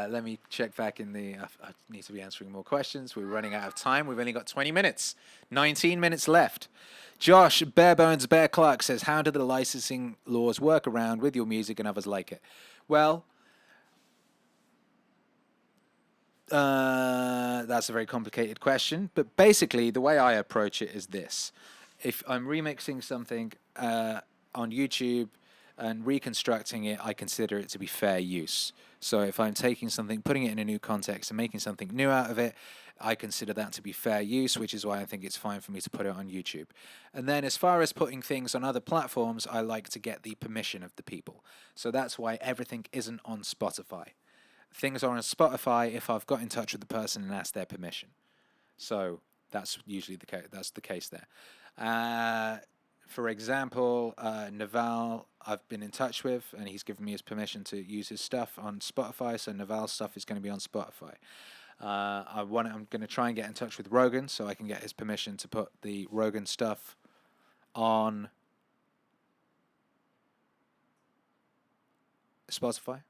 Let me check back in the... I need to be answering more questions. We're running out of time. We've only got 20 minutes. 19 minutes left. Josh Barebones Bear Clark says, how do the licensing laws work around with your music and others like it? Well, that's a very complicated question. But basically, the way I approach it is this. If I'm remixing something on YouTube and reconstructing it, I consider it to be fair use. So if I'm taking something, putting it in a new context and making something new out of it, I consider that to be fair use, which is why I think it's fine for me to put it on YouTube. And then as far as putting things on other platforms, I like to get the permission of the people. So that's why everything isn't on Spotify. Things are on Spotify if I've got in touch with the person and asked their permission. So that's usually the case. That's the case there. For example, Naval, I've been in touch with, and he's given me his permission to use his stuff on Spotify. So Naval's stuff is going to be on Spotify. I'm going to try and get in touch with Rogan so I can get his permission to put the Rogan stuff on Spotify.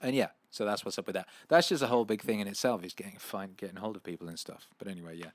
And yeah, so that's what's up with that. That's just a whole big thing in itself, is getting hold of people and stuff. But anyway, yeah.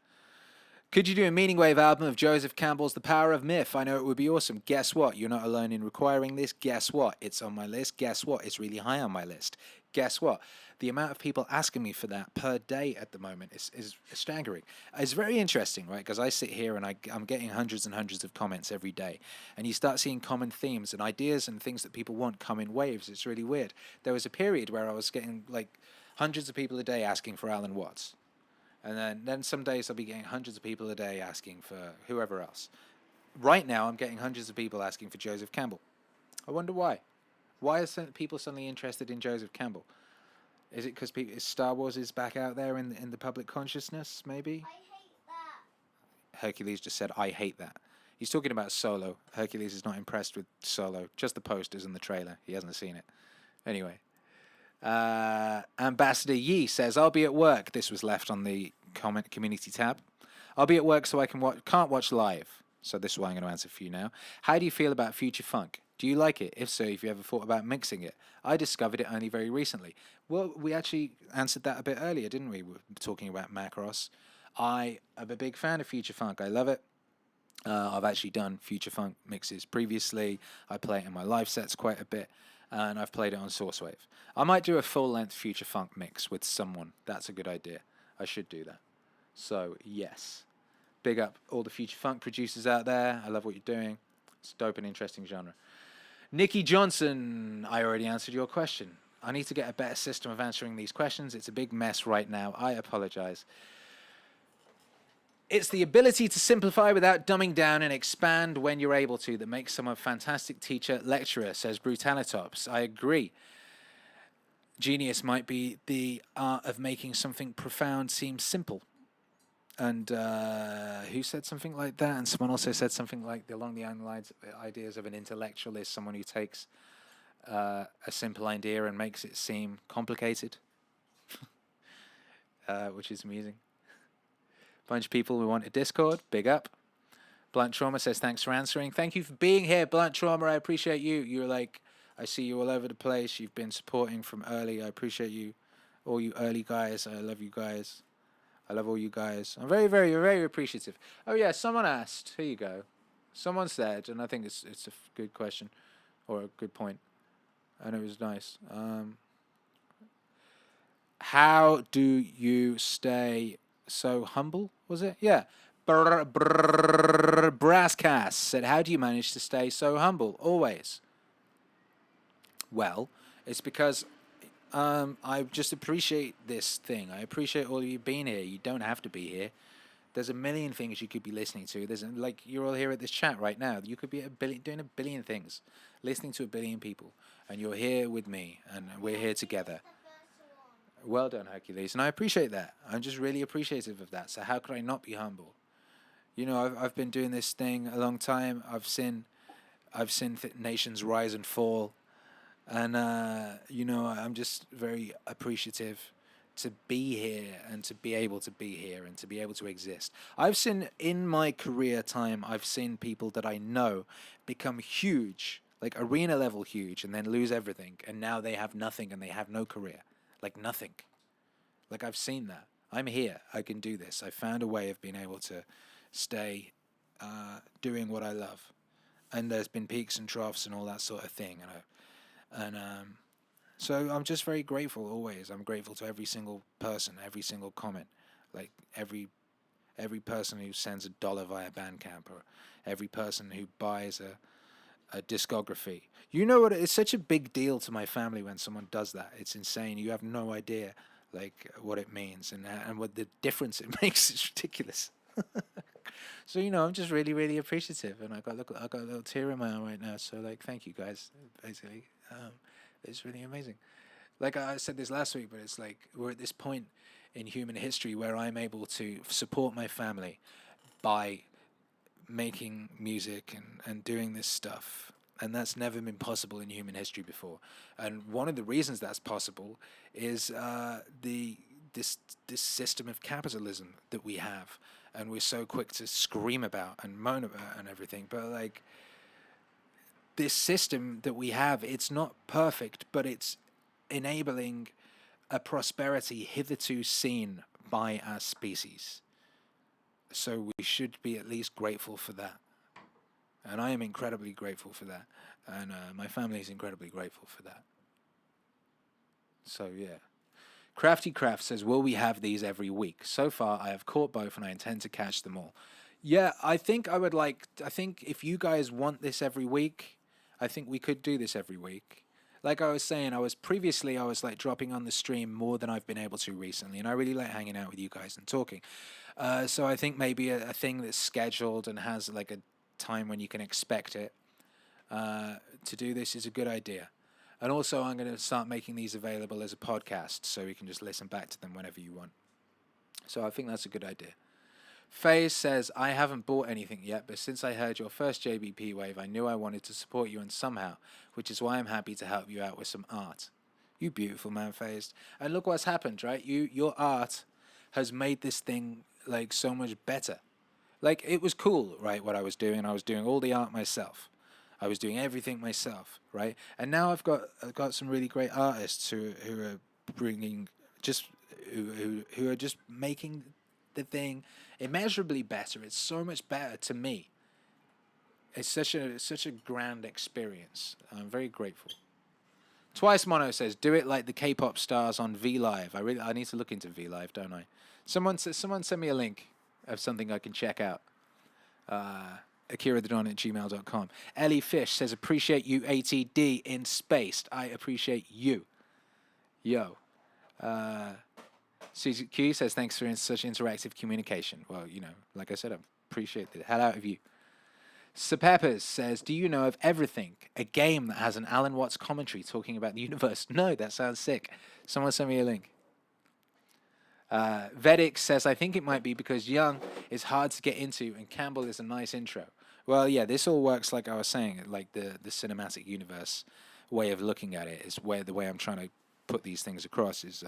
Could you do a Meaning Wave album of Joseph Campbell's The Power of Myth? I know it would be awesome. Guess what? You're not alone in requiring this. Guess what? It's on my list. Guess what? It's really high on my list. Guess what? The amount of people asking me for that per day at the moment is staggering. It's very interesting, right? Because I sit here and I'm getting hundreds and hundreds of comments every day. And you start seeing common themes and ideas and things that people want come in waves. It's really weird. There was a period where I was getting like hundreds of people a day asking for Alan Watts. And then some days I'll be getting hundreds of people a day asking for whoever else. Right now, I'm getting hundreds of people asking for Joseph Campbell. I wonder why. Why are people suddenly interested in Joseph Campbell? Is it because Star Wars is back out there in the public consciousness, maybe? I hate that. Hercules just said, I hate that. He's talking about Solo. Hercules is not impressed with Solo. Just the posters and the trailer. He hasn't seen it. Anyway. Ambassador Yee says, I'll be at work. This was left on the comment community tab. I'll be at work so I can't watch live. So this is what I'm going to answer for you now. How do you feel about Future Funk? Do you like it? If so, have you ever thought about mixing it? I discovered it only very recently. Well, we actually answered that a bit earlier, didn't we? We were talking about Macross. I am a big fan of Future Funk. I love it. I've actually done Future Funk mixes previously. I play it in my live sets quite a bit. And I've played it on Sourcewave. I might do a full-length Future Funk mix with someone. That's a good idea. I should do that. So, yes. Big up all the Future Funk producers out there. I love what you're doing. It's a dope and interesting genre. Nikki Johnson, I already answered your question. I need to get a better system of answering these questions. It's a big mess right now. I apologize. It's the ability to simplify without dumbing down and expand when you're able to that makes someone a fantastic teacher, lecturer, says Brutalitops. I agree. Genius might be the art of making something profound seem simple. And who said something like that? And someone also said something like along the lines of ideas of an intellectualist, someone who takes a simple idea and makes it seem complicated, which is amusing. Bunch of people who want a Discord, big up. Blunt Trauma says, thanks for answering. Thank you for being here, Blunt Trauma. I appreciate you. You're like, I see you all over the place. You've been supporting from early. I appreciate you. All you early guys. I love you guys. I love all you guys. I'm very, very, very appreciative. Oh, yeah, someone asked. Here you go. Someone said, and I think it's a good question or a good point, and it was nice. How do you stay so humble, was it? Yeah. Brasscast said, how do you manage to stay so humble always? Well, it's because I just appreciate this thing. I appreciate all of you being here. You don't have to be here. There's a million things you could be listening to. There's like you're all here at this chat right now. You could be doing a billion things, listening to a billion people, and you're here with me, and we're here together. Well done, Hercules, and I appreciate that. I'm just really appreciative of that. So how could I not be humble? You know, I've been doing this thing a long time. I've seen nations rise and fall, and you know, I'm just very appreciative to be here and to be able to be here and to be able to exist. I've seen in my career time, I've seen people that I know become huge, like arena level huge, and then lose everything, and now they have nothing and they have no career, like nothing. Like I've seen that. I'm here. I can do this. I found a way of being able to stay doing what I love. And there's been peaks and troughs and all that sort of thing. So I'm just very grateful always. I'm grateful to every single person, every single comment, like every person who sends $1 via Bandcamp, or every person who buys a discography. You know what? It's such a big deal to my family when someone does that. It's insane. You have no idea like what it means and what the difference it makes. It's ridiculous. So you know, I'm just really, really appreciative, and I got a little tear in my eye right now. So like, thank you guys. Basically, it's really amazing. Like I said this last week, but it's like we're at this point in human history where I'm able to support my family by making music and doing this stuff, and that's never been possible in human history before. And one of the reasons that's possible is this system of capitalism that we have, and we're so quick to scream about and moan about and everything. But like this system that we have, it's not perfect, but it's enabling a prosperity hitherto seen by our species. So we should be at least grateful for that. And I am incredibly grateful for that. And my family is incredibly grateful for that. So, yeah. Crafty Craft says, will we have these every week? So far, I have caught both and I intend to catch them all. Yeah, I think if you guys want this every week, I think we could do this every week. Like I was saying, I was like dropping on the stream more than I've been able to recently. And I really like hanging out with you guys and talking. So I think maybe a thing that's scheduled and has like a time when you can expect it to do this is a good idea. And also I'm going to start making these available as a podcast so you can just listen back to them whenever you want. So I think that's a good idea. Faye says, I haven't bought anything yet, but since I heard your first JBP wave, I knew I wanted to support you in somehow, which is why I'm happy to help you out with some art. You beautiful man, Faye. And look what's happened, right? Your art has made this thing like so much better. Like it was cool, right? What I was doing all the art myself. I was doing everything myself, right? And now I've got some really great artists who are bringing just who are just making the thing immeasurably better. It's so much better to me. It's such a grand experience. I'm very grateful. Twice Mono says, do it like the K-pop stars on V Live. I need to look into V Live, don't I? Someone send me a link of something I can check out. Akira@gmail.com. Ellie Fish says, appreciate you ATD in Spaced. I appreciate you. Yo. Susie Q says, thanks for such interactive communication. Well, you know, like I said, I appreciate the hell out of you. Sir Peppers says, do you know of Everything, a game that has an Alan Watts commentary talking about the universe? No, that sounds sick. Someone send me a link. Vedic says, I think it might be because Young is hard to get into and Campbell is a nice intro. Well, yeah, this all works like I was saying, like the cinematic universe way of looking at it is where the way I'm trying to put these things across is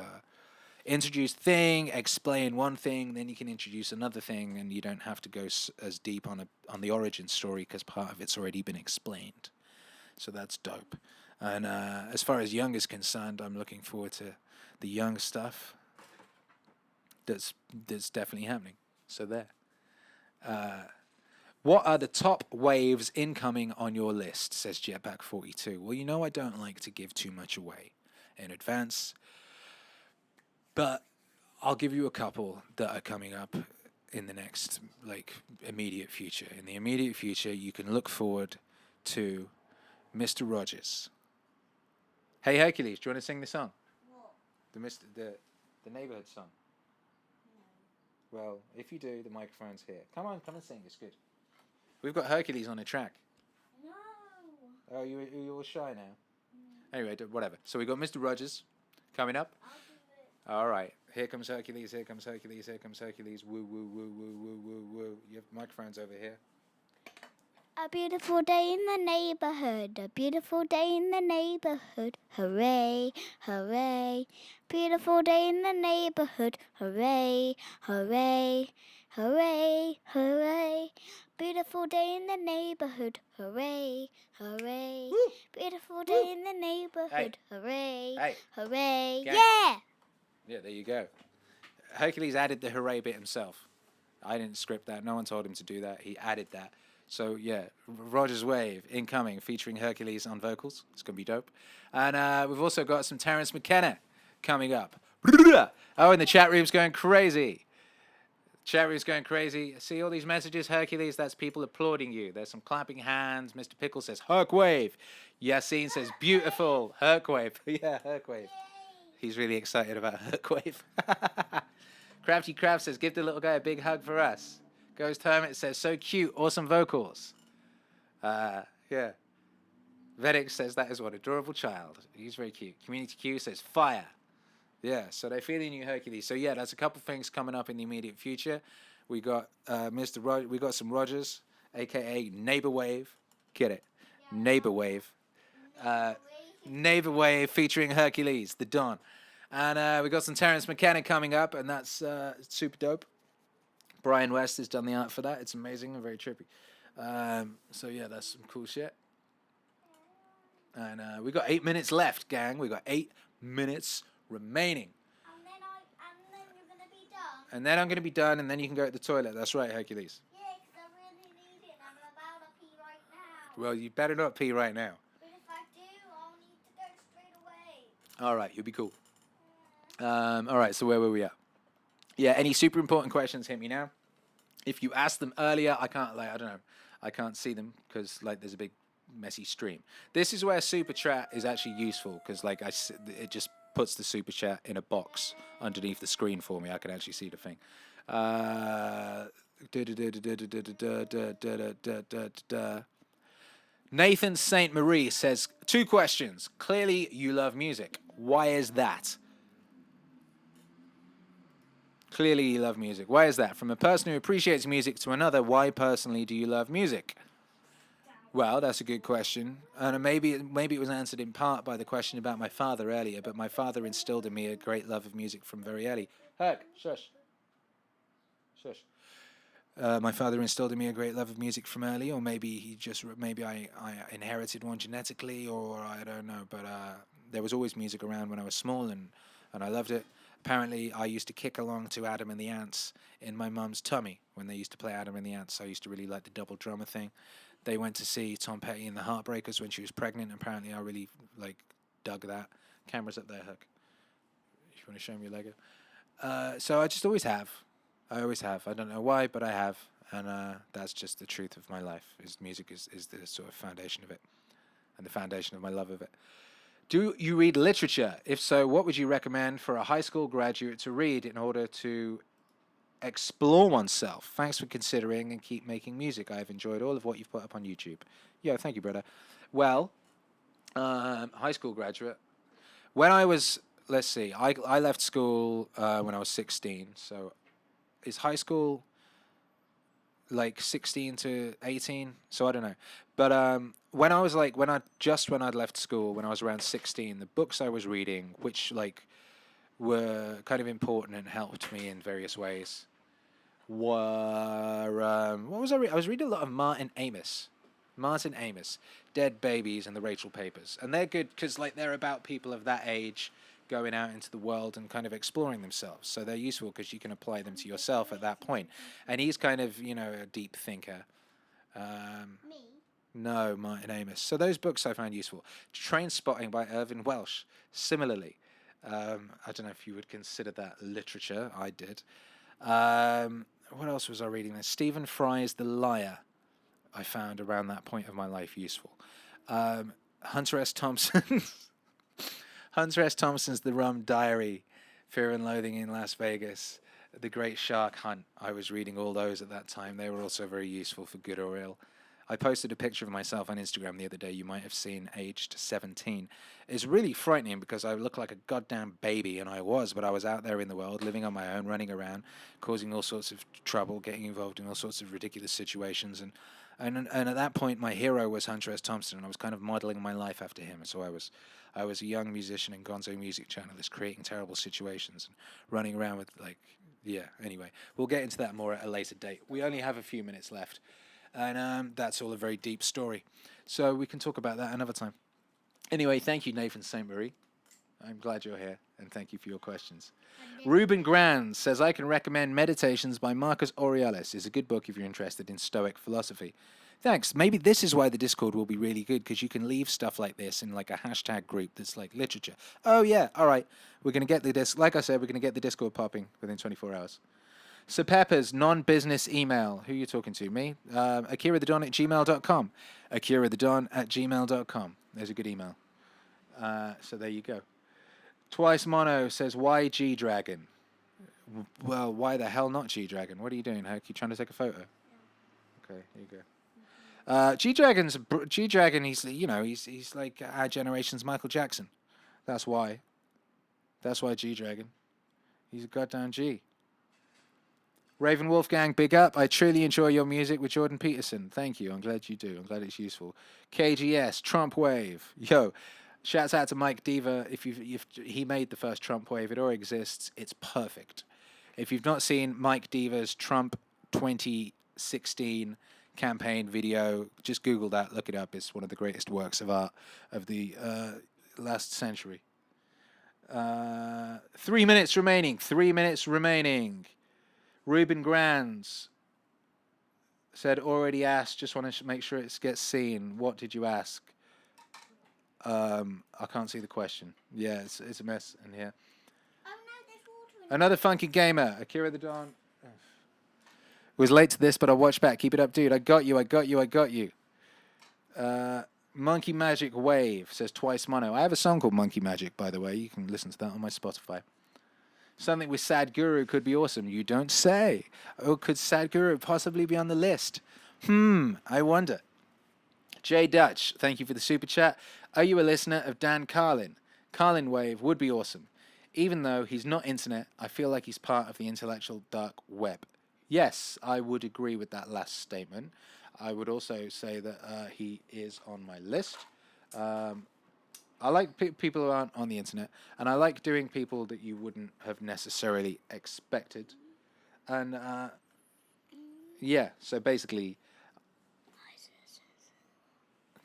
introduce thing, explain one thing, then you can introduce another thing, and you don't have to go as deep on the origin story because part of it's already been explained. So that's dope. And as far as Young is concerned, I'm looking forward to the Young stuff. That's definitely happening. So there. What are the top waves incoming on your list, says Jetpack42. Well, you know I don't like to give too much away in advance, but I'll give you a couple that are coming up in the next, like, immediate future. In the immediate future, you can look forward to Mr. Rogers. Hey, Hercules, do you want to sing the song? What? The neighborhood song. No. Well, if you do, the microphone's here. Come on and sing. It's good. We've got Hercules on a track. No. Oh, you're all shy now? No. Anyway, whatever. So we've got Mr. Rogers coming up. I'll do it. All right. Here comes Hercules. Here comes Hercules. Here comes Hercules. Woo, woo, woo, woo, woo, woo, woo. You have microphones over here. A beautiful day in the neighborhood, a beautiful day in the neighborhood, hooray, hooray. Beautiful day in the neighborhood, hooray, hooray, hooray, hooray. Beautiful day in the neighborhood, hooray, hooray. Woo. Beautiful day in the neighborhood, hooray, Hey. hooray. Gang. Yeah! Yeah, there you go. Hercules added the hooray bit himself. I didn't script that. No one told him to do that. He added that. So, yeah, Roger's Wave, incoming, featuring Hercules on vocals. It's going to be dope. And we've also got some Terence McKenna coming up. Oh, and the chat room's going crazy. Chat room's going crazy. See all these messages, Hercules? That's people applauding you. There's some clapping hands. Mr. Pickle says, Herc Wave. Yassine says, beautiful. Herc Wave. Yeah, Herc Wave. He's really excited about Herc Wave. Crafty Craft says, give the little guy a big hug for us. Ghost Hermit says, so cute, awesome vocals. Yeah. Vedic says, that is one adorable child. He's very cute. Community Q says, fire. Yeah, so they're feeling you, Hercules. So yeah, that's a couple things coming up in the immediate future. We got we got some Rogers, aka Neighbor Wave. Get it? Yeah. Neighbor Wave. Neighbor Wave featuring Hercules, the Don. And we got some Terence McKenna coming up, and that's super dope. Brian West has done the art for that. It's amazing and very trippy. So yeah, that's some cool shit. And we got 8 minutes left, gang. We got 8 minutes remaining. And then you're going to be done. And then I'm going to be done, and then you can go to the toilet. That's right, Hercules. Yeah, because I really need it. I'm about to pee right now. Well, you better not pee right now. But if I do, I'll need to go straight away. All right, you'll be cool. All right, so where were we at? Yeah, any super important questions, hit me now. If you asked them earlier, I can't see them because there's a big messy stream. This is where super chat is actually useful because it just puts the super chat in a box underneath the screen for me. I can actually see the thing. Nathan St. Marie says, 2 questions. Clearly you love music. Why is that? Clearly you love music. Why is that? From a person who appreciates music to another, why personally do you love music? Well, that's a good question. And maybe it was answered in part by the question about my father earlier, but my father instilled in me a great love of music from very early. Heck, shush. Shush. My father instilled in me a great love of music from early, or maybe I inherited one genetically, or I don't know. But there was always music around when I was small, and I loved it. Apparently, I used to kick along to Adam and the Ants in my mum's tummy when they used to play Adam and the Ants. I used to really like the double drummer thing. They went to see Tom Petty and the Heartbreakers when she was pregnant. Apparently, I really dug that. Camera's up there, Hook. You want to show me your Lego? So I just always have. I always have. I don't know why, but I have. And that's just the truth of my life. Music is the sort of foundation of it. And the foundation of my love of it. Do you read literature? If so, what would you recommend for a high school graduate to read in order to explore oneself? Thanks for considering and keep making music. I've enjoyed all of what you've put up on YouTube. Yeah, thank you, brother. Well, high school graduate. When I was, let's see, I left school when I was 16. So is high school 16 to 18? So I don't know. But when I'd left school, when I was around 16, the books I was reading, which were kind of important and helped me in various ways, were what was I reading? I was reading a lot of Martin Amis, Dead Babies and the Rachel Papers, and they're good because they're about people of that age going out into the world and kind of exploring themselves. So they're useful because you can apply them to yourself at that point. And he's kind of a deep thinker. Me? No, Martin Amis. So those books I found useful. Train Spotting by Irvin Welsh. Similarly, I don't know if you would consider that literature. I did. What else was I reading there? Stephen Fry's The Liar. I found around that point of my life useful. Hunter S. Thompson. Hunter S. Thompson's The Rum Diary, Fear and Loathing in Las Vegas, The Great Shark Hunt. I was reading all those at that time. They were also very useful for good or ill. I posted a picture of myself on Instagram the other day. You might have seen, aged 17. It's really frightening because I look like a goddamn baby, and I was, but I was out there in the world, living on my own, running around, causing all sorts of trouble, getting involved in all sorts of ridiculous situations. And at that point, my hero was Hunter S. Thompson, and I was kind of modeling my life after him. And so I was a young musician in Gonzo Music Channel, creating terrible situations and running around with, like, yeah, anyway. We'll get into that more at a later date. We only have a few minutes left. And that's all a very deep story. So we can talk about that another time. Anyway, thank you, Nathan St. Marie. I'm glad you're here, and thank you for your questions. Ruben Grand says, I can recommend Meditations by Marcus Aurelius. It's a good book if you're interested in Stoic philosophy. Thanks. Maybe this is why the Discord will be really good, because you can leave stuff like this in like a hashtag group that's like literature. Oh, yeah. All right. We're going to get the like I said, we're going to get the Discord popping within 24 hours. Sir Pepper's non-business email. Who are you talking to? Me? akirathedon@gmail.com. akirathedon@gmail.com. There's a good email. So there you go. Twice Mono says, why G-Dragon? Well, why the hell not G-Dragon? What are you doing, Herc? You trying to take a photo? Okay, here you go. G-Dragon, he's like our generation's Michael Jackson. That's why. That's why G-Dragon. He's a goddamn G. Raven Wolfgang, big up. I truly enjoy your music with Jordan Peterson. Thank you. I'm glad you do. I'm glad it's useful. KGS, Trump Wave. Yo, shouts out to Mike Diva. If he made the first Trump Wave, it already exists. It's perfect. If you've not seen Mike Diva's Trump 2016 campaign video, just Google that. Look it up. It's one of the greatest works of art of the last century. 3 minutes remaining. 3 minutes remaining. Ruben Grands said, already asked, just want to make sure it gets seen. What did you ask? I can't see the question. Yeah, it's a mess in here. Oh, no, there's water in Another funky gamer, Akira the Don. Was late to this, but I'll watch back. Keep it up, dude. I got you. Monkey Magic Wave says Twice Mono. I have a song called Monkey Magic, by the way. You can listen to that on my Spotify. Something with Sadhguru could be awesome. You don't say. Oh, could Sadhguru possibly be on the list? I wonder. Jay Dutch, thank you for the super chat. Are you a listener of Dan Carlin? Carlin Wave would be awesome. Even though he's not internet, I feel like he's part of the intellectual dark web. Yes, I would agree with that last statement. I would also say that he is on my list. I like people who aren't on the internet, and I like doing people that you wouldn't have necessarily expected. And yeah, so basically,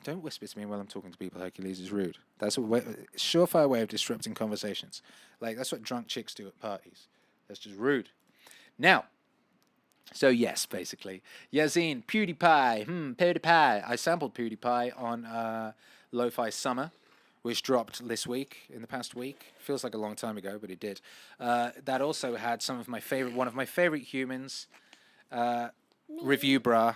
don't whisper to me while I'm talking to people, Hercules. Is rude. That's a surefire way of disrupting conversations. Like, that's what drunk chicks do at parties. That's just rude. Now, so yes, basically. Yazine, PewDiePie. I sampled PewDiePie on Lo-Fi Summer, which dropped this week, in the past week. Feels like a long time ago, but it did. That also had one of my favorite humans, Review Bra.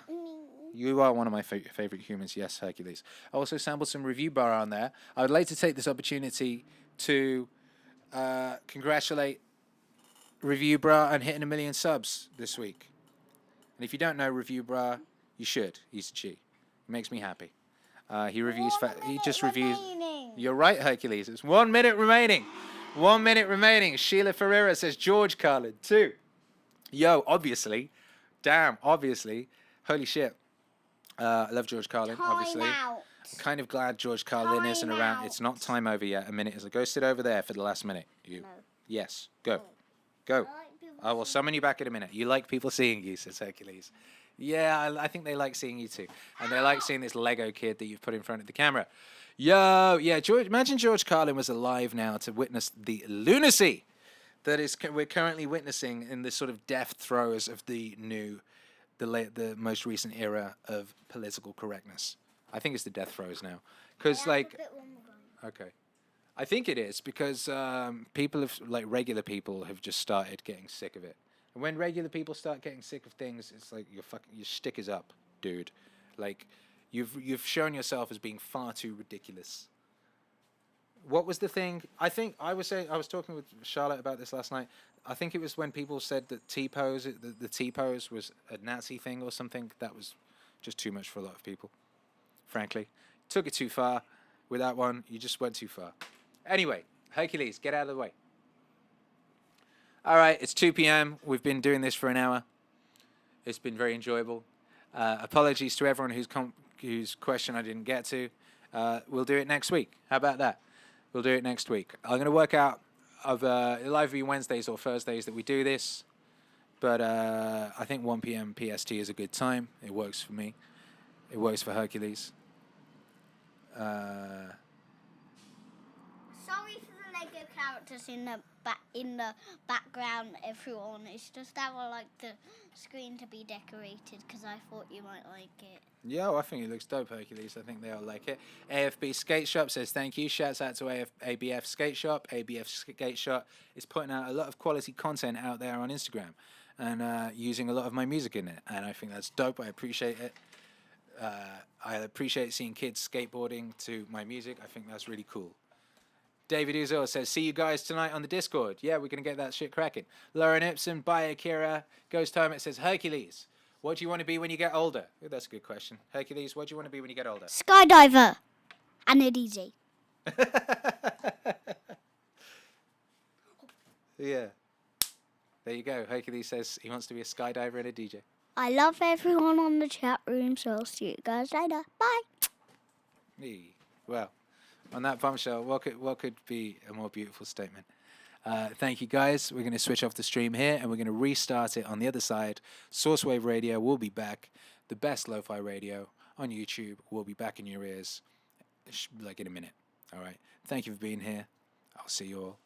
You are one of my favorite humans, yes, Hercules. I also sampled some Review Bra on there. I would like to take this opportunity to congratulate Review Bra on hitting 1 million subs this week. And if you don't know Review Bra, you should. He's a G. He makes me happy. He reviews. He just reviews. You're right, Hercules. It's 1 minute remaining. 1 minute remaining. Sheila Ferreira says George Carlin 2. Yo, obviously. Damn, obviously. Holy shit. I love George Carlin, obviously. I'm kind of glad George Carlin isn't around. It's not time over yet. A minute is. Go sit over there for the last minute. You. No. Yes. Go. Go. I will summon you back in a minute. You like people seeing you, says Hercules. Yeah, I think they like seeing you too. And they like seeing this Lego kid that you've put in front of the camera. Yo, yeah, imagine George Carlin was alive now to witness the lunacy that we're currently witnessing in the sort of death throes of the the most recent era of political correctness. I think it's the death throes now. Because, okay. I think it is because regular people have just started getting sick of it. And when regular people start getting sick of things, it's like your shtick is up, dude. Like, you've shown yourself as being far too ridiculous. What was the thing? I think I was talking with Charlotte about this last night. I think it was when people said that T-pose, the T-pose was a Nazi thing or something. That was Just too much for a lot of people, frankly. Took it too far. With that one, you just went too far. Anyway, Hercules, get out of the way. All right, it's 2 p.m. We've been doing this for an hour. It's been very enjoyable. Apologies to everyone whose question I didn't get to. We'll do it next week. How about that? We'll do it next week. I'm going to work out of it'll either be Wednesdays or Thursdays that we do this. But I think 1 p.m. PST is a good time. It works for me. It works for Hercules. Sorry for the Lego characters in the background, everyone. It's just how I like the screen to be decorated because I thought you might like it. Yeah, well, I think it looks dope, Hercules. I think they all like it. AFB Skate Shop says thank you. Shouts out to ABF Skate Shop. ABF Skate Shop is putting out a lot of quality content out there on Instagram and using a lot of my music in it. And I think that's dope. I appreciate it. I appreciate seeing kids skateboarding to my music. I think that's really cool. David Uzo says, see you guys tonight on the Discord. Yeah, we're going to get that shit cracking. Lauren Ipson, by Akira. Ghost Time, it says, Hercules, what do you want to be when you get older? Ooh, that's a good question. Hercules, what do you want to be when you get older? Skydiver and a DJ. Yeah. There you go. Hercules says he wants to be a skydiver and a DJ. I love everyone on the chat room, so I'll see you guys later. Bye. Well, on that bombshell, what could be a more beautiful statement? Thank you, guys. We're going to switch off the stream here, and we're going to restart it on the other side. Sourcewave Radio will be back. The best lo-fi radio on YouTube will be back in your ears, like in a minute. All right. Thank you for being here. I'll see you all